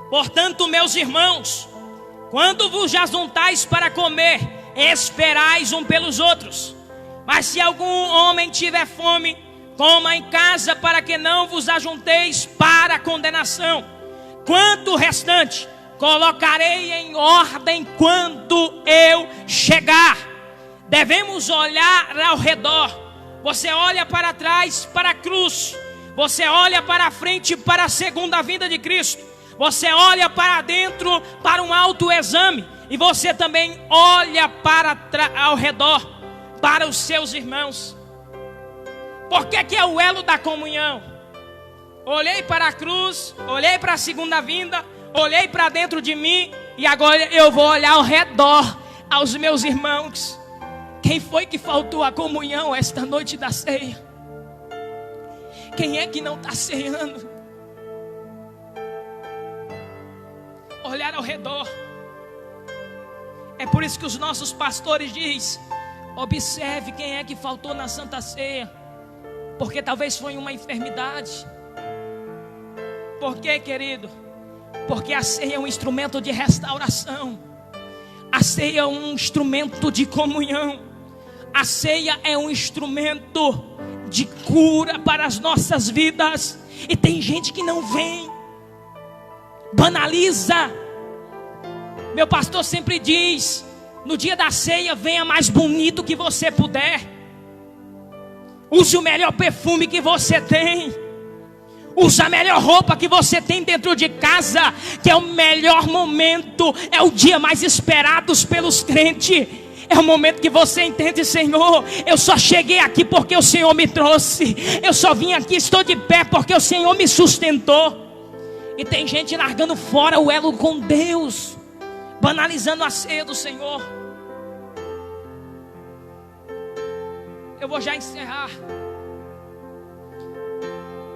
Portanto, meus irmãos, quando vos ajuntais para comer, esperais um pelos outros. Mas se algum homem tiver fome, coma em casa, para que não vos ajunteis para a condenação. Quanto o restante, colocarei em ordem quando eu chegar. Devemos olhar ao redor. Você olha para trás, para a cruz. Você olha para a frente, para a segunda vinda de Cristo. Você olha para dentro, para um autoexame. E você também olha ao redor, para os seus irmãos. Por que é o elo da comunhão? Olhei para a cruz, olhei para a segunda vinda, olhei para dentro de mim, e agora eu vou olhar ao redor, aos meus irmãos. Quem foi que faltou a comunhão esta noite da ceia? Quem é que não está ceando? Olhar ao redor. É por isso que os nossos pastores dizem: observe quem é que faltou na Santa Ceia, porque talvez foi uma enfermidade. Por quê, querido? Porque a ceia é um instrumento de restauração. A ceia é um instrumento de comunhão. A ceia é um instrumento de cura para as nossas vidas. E tem gente que não vem, banaliza. Meu pastor sempre diz: no dia da ceia, venha mais bonito que você puder. Use o melhor perfume que você tem. Use a melhor roupa que você tem dentro de casa, que é o melhor momento, é o dia mais esperado pelos crentes. É o momento que você entende: Senhor, eu só cheguei aqui porque o Senhor me trouxe. Eu só vim aqui, estou de pé porque o Senhor me sustentou. E tem gente largando fora o elo com Deus, banalizando a ceia do Senhor. Eu vou já encerrar.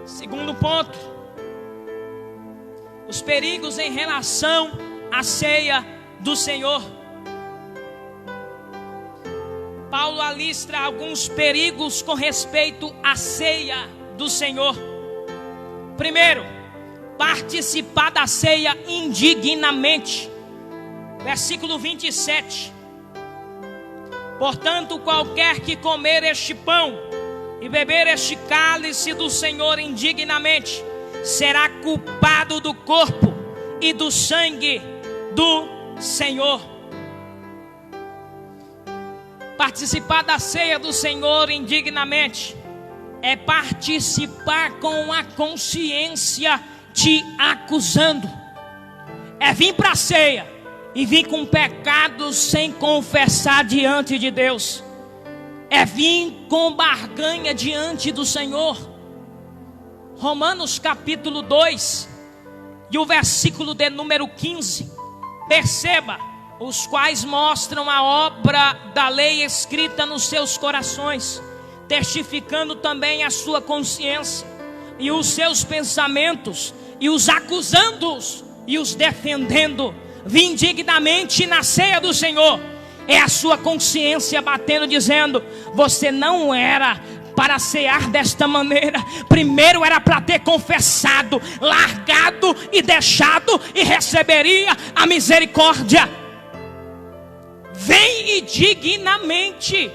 Segundo ponto: os perigos em relação à ceia do Senhor. Paulo alistra alguns perigos com respeito à ceia do Senhor. Primeiro, participar da ceia indignamente. Versículo 27. Portanto, qualquer que comer este pão e beber este cálice do Senhor indignamente, será culpado do corpo e do sangue do Senhor. Participar da ceia do Senhor indignamente é participar com a consciência te acusando. É vir para a ceia e vir com pecados sem confessar diante de Deus. É vir com barganha diante do Senhor. Romanos capítulo 2 e o versículo de número 15. Perceba: os quais mostram a obra da lei escrita nos seus corações, testificando também a sua consciência e os seus pensamentos, e os acusando-os e os defendendo. Vindignamente na ceia do Senhor, é a sua consciência batendo, dizendo: você não era para cear desta maneira. Primeiro era para ter confessado, largado e deixado, e receberia a misericórdia. Vem indignamente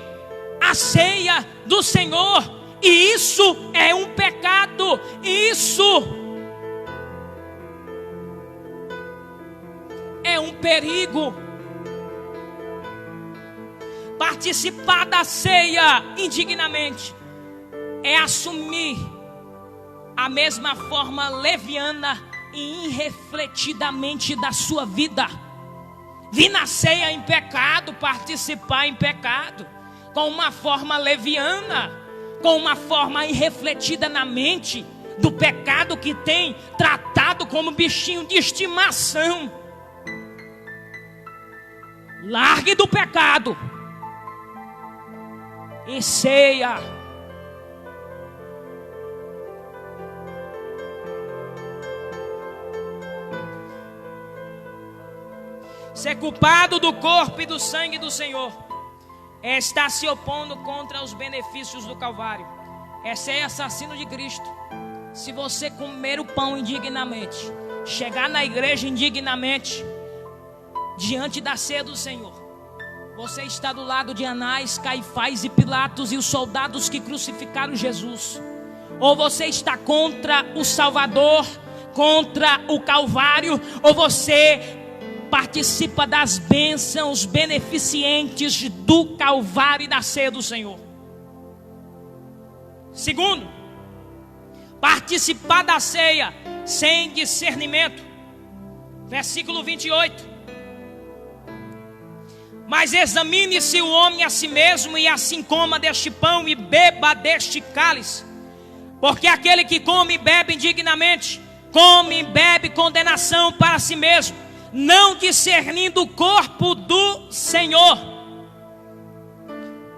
a ceia do Senhor, e isso é um pecado. Isso é um perigo. Participar da ceia indignamente é assumir a mesma forma leviana e irrefletidamente da sua vida. Vir na ceia em pecado, participar em pecado, com uma forma leviana, com uma forma irrefletida na mente, do pecado que tem tratado como bichinho de estimação. Largue do pecado e ceia. Ser culpado do corpo e do sangue do Senhor é estar se opondo contra os benefícios do Calvário, é ser assassino de Cristo. Se você comer o pão indignamente, chegar na igreja indignamente, diante da ceia do Senhor, você está do lado de Anás, Caifás e Pilatos e os soldados que crucificaram Jesus. Ou você está contra o Salvador, contra o Calvário, ou você participa das bênçãos beneficentes do Calvário e da ceia do Senhor. Segundo, participar da ceia sem discernimento. Versículo 28. Mas examine-se o homem a si mesmo, e assim coma deste pão e beba deste cálice. Porque aquele que come e bebe indignamente, come e bebe condenação para si mesmo, não discernindo o corpo do Senhor.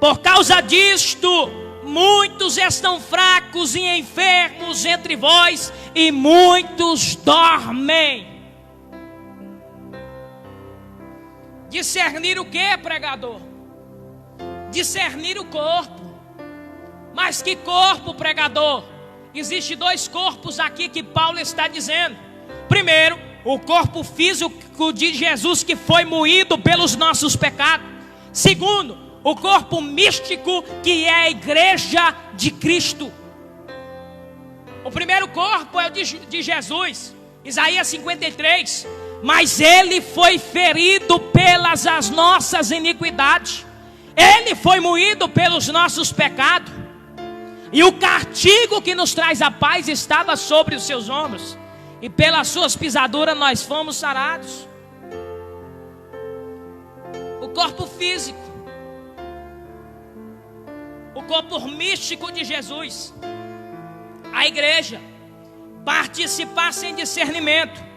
Por causa disto, muitos estão fracos e enfermos entre vós, e muitos dormem. Discernir o que, pregador? Discernir o corpo. Mas que corpo, pregador? Existem dois corpos aqui que Paulo está dizendo. Primeiro, o corpo físico de Jesus, que foi moído pelos nossos pecados. Segundo, o corpo místico, que é a igreja de Cristo. O primeiro corpo é o de Jesus. Isaías 53. Mas ele foi ferido pelas as nossas iniquidades, ele foi moído pelos nossos pecados, e o castigo que nos traz a paz estava sobre os seus ombros, e pelas suas pisaduras nós fomos sarados. O corpo físico, o corpo místico de Jesus, a igreja. Participar sem discernimento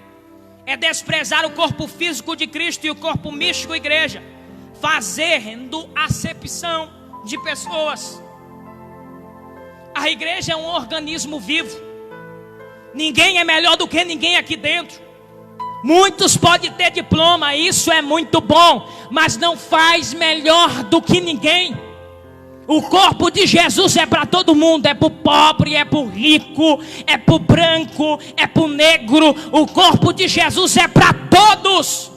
é desprezar o corpo físico de Cristo e o corpo místico, igreja, fazendo acepção de pessoas. A igreja é um organismo vivo. Ninguém é melhor do que ninguém aqui dentro. Muitos podem ter diploma, isso é muito bom, mas não faz melhor do que ninguém. O corpo de Jesus é para todo mundo, é para o pobre, é para o rico, é para o branco, é para o negro. O corpo de Jesus é para todos.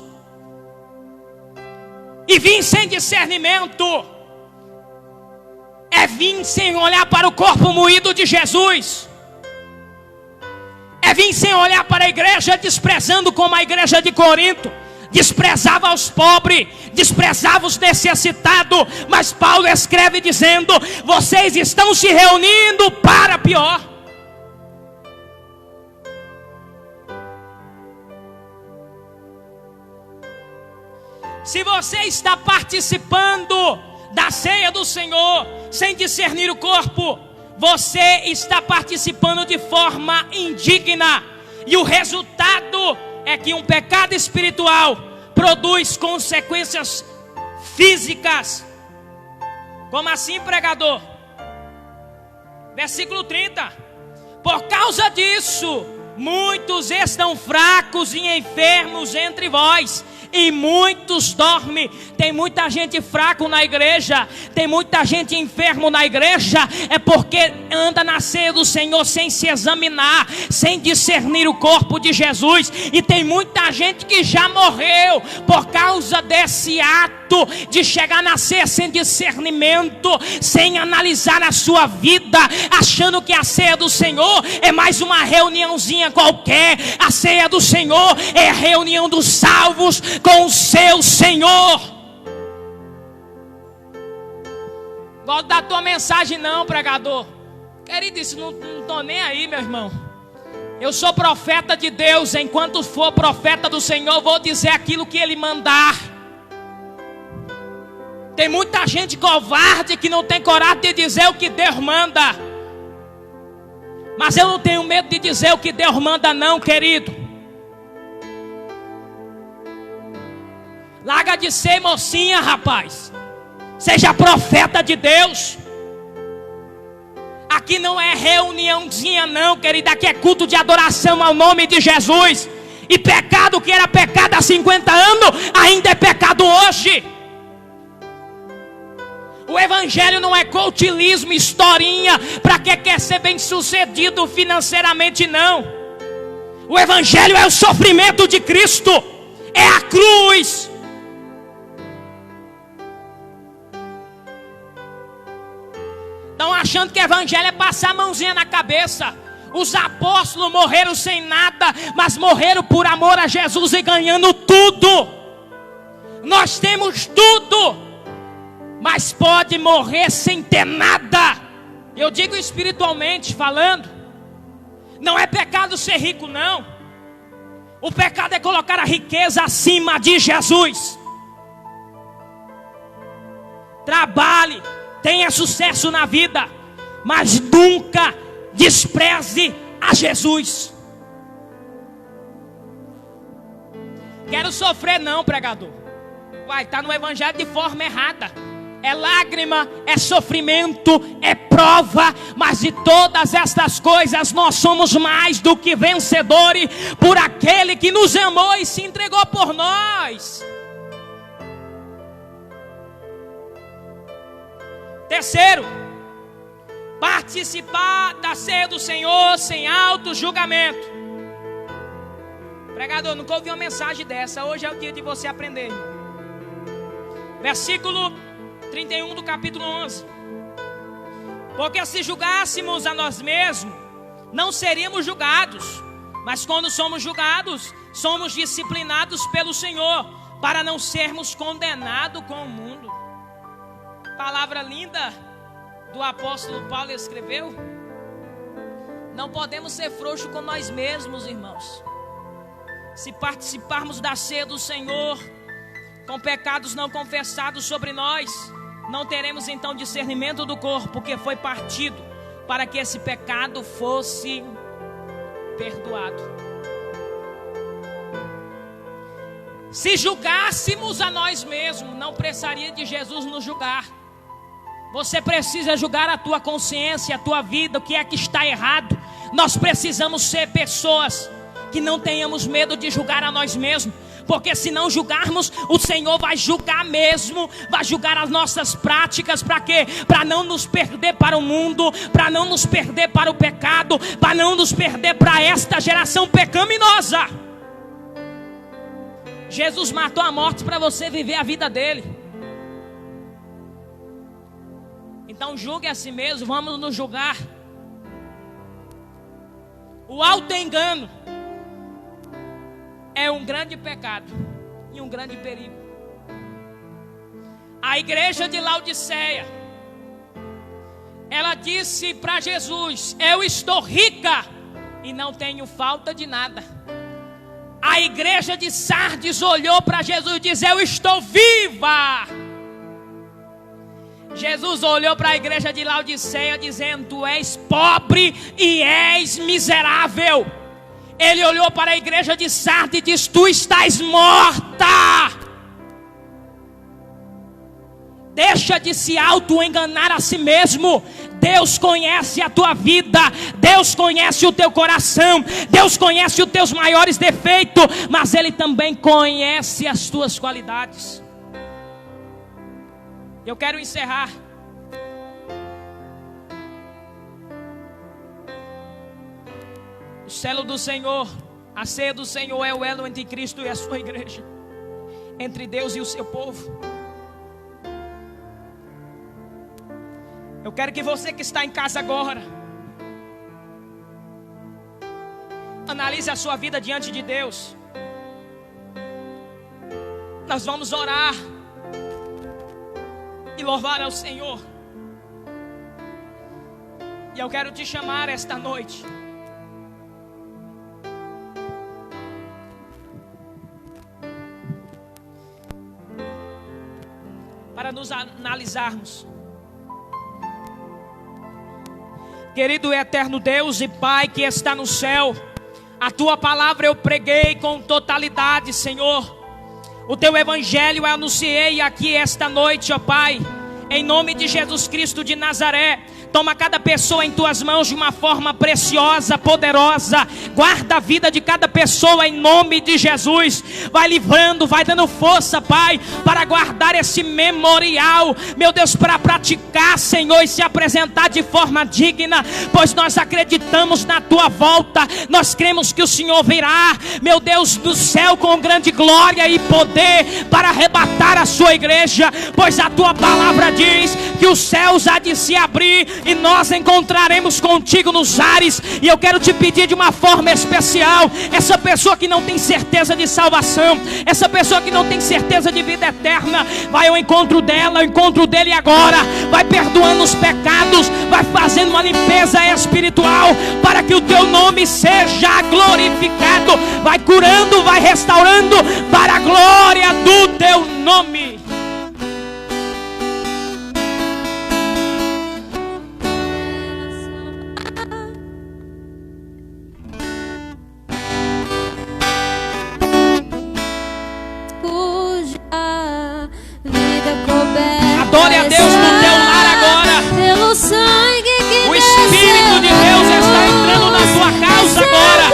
E vir sem discernimento é vir sem olhar para o corpo moído de Jesus. É vir sem olhar para a igreja, desprezando como a igreja de Corinto desprezava os pobres, desprezava os necessitados. Mas Paulo escreve dizendo: vocês estão se reunindo para pior. Se você está participando da ceia do Senhor sem discernir o corpo, você está participando de forma indigna, e o resultado é que um pecado espiritual produz consequências físicas. Como assim, pregador? Versículo 30. Por causa disso, muitos estão fracos e enfermos entre vós, e muitos dormem. Tem muita gente fraco na igreja, tem muita gente enfermo na igreja. É porque anda na ceia do Senhor sem se examinar, sem discernir o corpo de Jesus. E tem muita gente que já morreu por causa desse ato de chegar na ceia sem discernimento, sem analisar a sua vida, achando que a ceia do Senhor é mais uma reuniãozinha qualquer. A ceia do Senhor é a reunião dos salvos com o seu Senhor. Gosto da tua mensagem não, pregador. Querido, isso não estou nem aí, meu irmão. Eu sou profeta de Deus. Enquanto for profeta do Senhor, vou dizer aquilo que Ele mandar. Tem muita gente covarde que não tem coragem de dizer o que Deus manda. Mas eu não tenho medo de dizer o que Deus manda não, querido. Larga de ser mocinha, rapaz. Seja profeta de Deus. Aqui não é reuniãozinha não, querido. Aqui é culto de adoração ao nome de Jesus. E pecado que era pecado há 50 anos, ainda é pecado hoje. O evangelho não é coutilismo, historinha, para quem quer ser bem sucedido financeiramente, não. O evangelho é o sofrimento de Cristo, é a cruz. Estão achando que evangelho é passar a mãozinha na cabeça. Os apóstolos morreram sem nada, mas morreram por amor a Jesus e ganhando tudo. Nós temos tudo, mas pode morrer sem ter nada. Eu digo espiritualmente falando. Não é pecado ser rico, não. O pecado é colocar a riqueza acima de Jesus. Trabalhe, tenha sucesso na vida, mas nunca despreze a Jesus. Quero sofrer não, pregador. Vai estar no evangelho de forma errada. É lágrima, é sofrimento, é prova, mas de todas estas coisas nós somos mais do que vencedores por aquele que nos amou e se entregou por nós. Terceiro, participar da ceia do Senhor sem auto-julgamento. Pregador, nunca ouvi uma mensagem dessa. Hoje é o dia de você aprender. Versículo 31 do capítulo 11. Porque se julgássemos a nós mesmos, não seríamos julgados. Mas quando somos julgados, somos disciplinados pelo Senhor, para não sermos condenados com o mundo. Palavra linda do apóstolo Paulo escreveu. Não podemos ser frouxos com nós mesmos, irmãos. Se participarmos da ceia do Senhor com pecados não confessados sobre nós, não teremos então discernimento do corpo, que foi partido para que esse pecado fosse perdoado. Se julgássemos a nós mesmos, não precisaria de Jesus nos julgar. Você precisa julgar a tua consciência, a tua vida, o que é que está errado. Nós precisamos ser pessoas que não tenhamos medo de julgar a nós mesmos. Porque se não julgarmos, o Senhor vai julgar mesmo. Vai julgar as nossas práticas. Para quê? Para não nos perder para o mundo, para não nos perder para o pecado, para não nos perder para esta geração pecaminosa. Jesus matou a morte para você viver a vida dele. Então julgue a si mesmo, vamos nos julgar. O auto-engano é um grande pecado e um grande perigo. A igreja de Laodiceia, ela disse para Jesus: eu estou rica e não tenho falta de nada. A igreja de Sardes olhou para Jesus e disse: eu estou viva. Jesus olhou para a igreja de Laodiceia dizendo: tu és pobre e és miserável. Ele olhou para a igreja de Sardes e disse: tu estás morta. Deixa de se auto-enganar a si mesmo. Deus conhece a tua vida, Deus conhece o teu coração, Deus conhece os teus maiores defeitos, mas Ele também conhece as tuas qualidades. Eu quero encerrar. O selo do Senhor, a ceia do Senhor é o elo entre Cristo e a sua igreja, entre Deus e o seu povo. Eu quero que você que está em casa agora analise a sua vida diante de Deus. Nós vamos orar e louvar ao Senhor. E eu quero te chamar esta noite para nos analisarmos. Querido e eterno Deus e Pai que está no céu, a Tua palavra eu preguei com totalidade, Senhor. O Teu evangelho eu anunciei aqui esta noite, ó Pai. Em nome de Jesus Cristo de Nazaré, toma cada pessoa em Tuas mãos de uma forma preciosa, poderosa. Guarda a vida de cada pessoa em nome de Jesus. Vai livrando, vai dando força, Pai, para guardar esse memorial, meu Deus, para praticar, Senhor, e se apresentar de forma digna, pois nós acreditamos na Tua volta. Nós cremos que o Senhor virá, meu Deus, do céu com grande glória e poder para arrebatar a Sua igreja, pois a Tua palavra diz que os céus há de se abrir e nós encontraremos contigo nos ares. E eu quero te pedir de uma forma especial, essa pessoa que não tem certeza de salvação, essa pessoa que não tem certeza de vida eterna, vai ao encontro dela, ao encontro dele agora. Vai perdoando os pecados, vai fazendo uma limpeza espiritual, para que o teu nome seja glorificado. Vai curando, vai restaurando, para a glória do teu nome. Adore a Deus no teu lar agora. Pelo sangue que o Espírito de Deus está entrando na tua casa agora.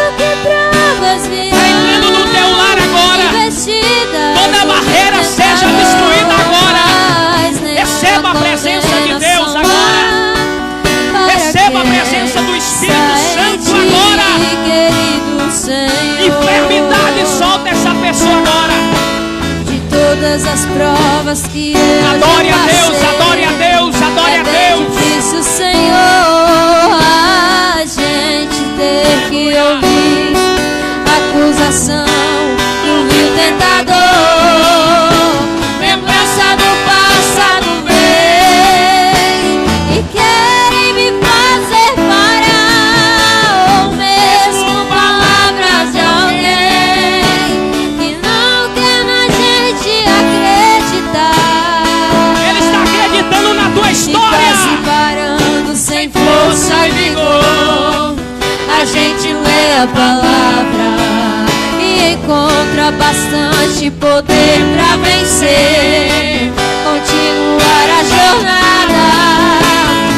Está entrando no teu lar agora. Toda barreira seja destruída agora. Receba a presença de Deus agora. Receba a presença do Espírito Santo agora. Enfermidade, solta essa pessoa agora. Todas as provas que eu adore a Deus, adore a Deus, adore a Deus. É difícil, Senhor, a gente ter que ouvir a acusação do vil tentador. Lembrança do passado vem e querem me fazer parar, ou mesmo palavras de alguém que não quer na gente acreditar. Ele está acreditando na tua história. Fica se parando sem força e vigor. A gente lê a palavra e encontra bastante poder pra vencer. Continuar a jornada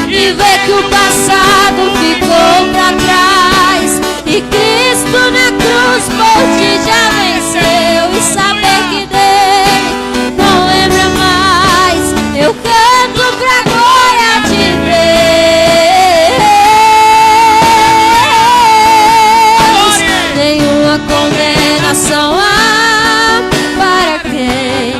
e ver que o passado ficou pra trás e Cristo na cruz por ti já venceu. E saber que dele não lembra mais, eu canto pra glória de Deus. Nenhuma condenação há para quem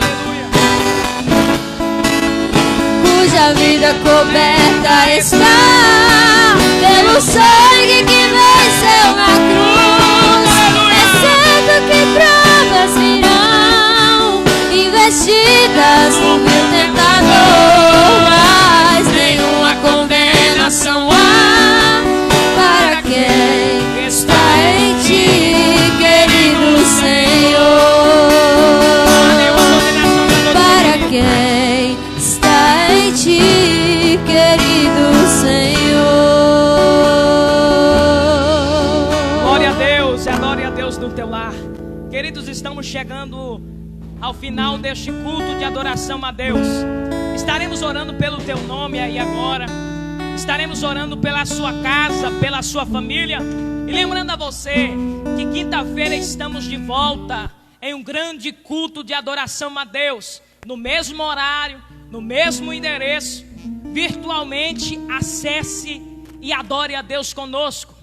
cuja vida coberta está pelo sangue que venceu na cruz. É certo que provas virão, investidas no vil tentador, mas nenhuma condenação há para quem está em ti, querido Senhor. Para quem está em ti, querido Senhor. Glória a Deus, adore a Deus no teu lar. Queridos, estamos chegando ao final deste culto de adoração a Deus. Estaremos orando pelo teu nome aí agora. Estaremos orando pela sua casa, pela sua família. E lembrando a você que quinta-feira estamos de volta em um grande culto de adoração a Deus, no mesmo horário, no mesmo endereço. Virtualmente, acesse e adore a Deus conosco.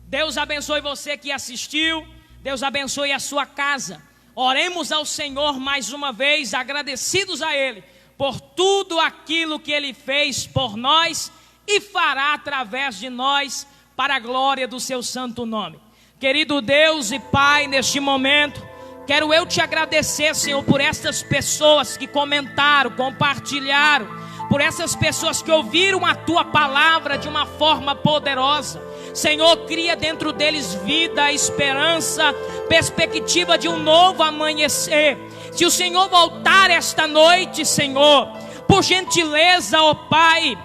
Deus abençoe você que assistiu. Deus abençoe a sua casa. Oremos ao Senhor mais uma vez, agradecidos a Ele por tudo aquilo que Ele fez por nós e fará através de nós, para a glória do seu santo nome. Querido Deus e Pai, neste momento, quero eu te agradecer, Senhor, por estas pessoas que comentaram, compartilharam, por essas pessoas que ouviram a Tua palavra de uma forma poderosa. Senhor, cria dentro deles vida, esperança, perspectiva de um novo amanhecer. Se o Senhor voltar esta noite, Senhor, por gentileza, ó Pai,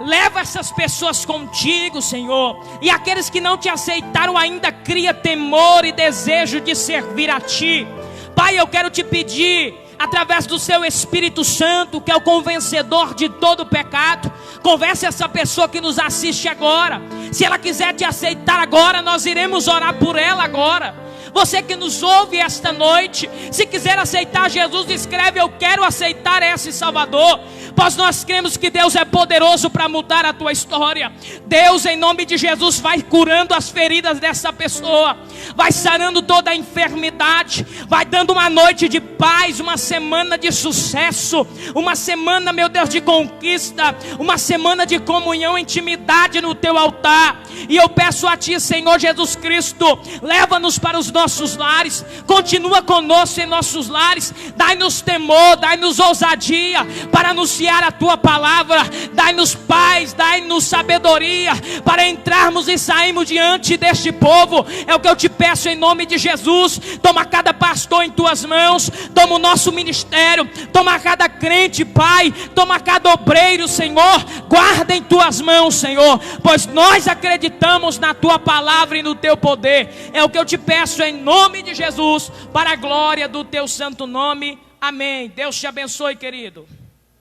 Leva essas pessoas contigo, Senhor. E aqueles que não te aceitaram ainda, cria temor e desejo de servir a Ti. Pai, eu quero te pedir, através do Seu Espírito Santo, que é o convencedor de todo pecado, convence essa pessoa que nos assiste agora. Se ela quiser te aceitar agora, nós iremos orar por ela agora. Você que nos ouve esta noite, se quiser aceitar Jesus, escreve: eu quero aceitar esse Salvador. Pois nós cremos que Deus é poderoso para mudar a tua história. Deus, em nome de Jesus, vai curando as feridas dessa pessoa, vai sarando toda a enfermidade, vai dando uma noite de paz, uma semana de sucesso, uma semana, meu Deus, de conquista, uma semana de comunhão, intimidade no teu altar. E eu peço a Ti, Senhor Jesus Cristo, leva-nos para os nossos lares, continua conosco em nossos lares, dai-nos temor, dai-nos ousadia para anunciar a Tua palavra, dai-nos paz, dai-nos sabedoria para entrarmos e sairmos diante deste povo. É o que eu te peço em nome de Jesus. Toma cada pastor em Tuas mãos, toma o nosso ministério, toma cada crente, Pai, toma cada obreiro, Senhor, guarda em Tuas mãos, Senhor, pois nós acreditamos na Tua palavra e no Teu poder. É o que eu te peço em nome de Jesus, para a glória do Teu santo nome. Amém. Deus te abençoe, querido.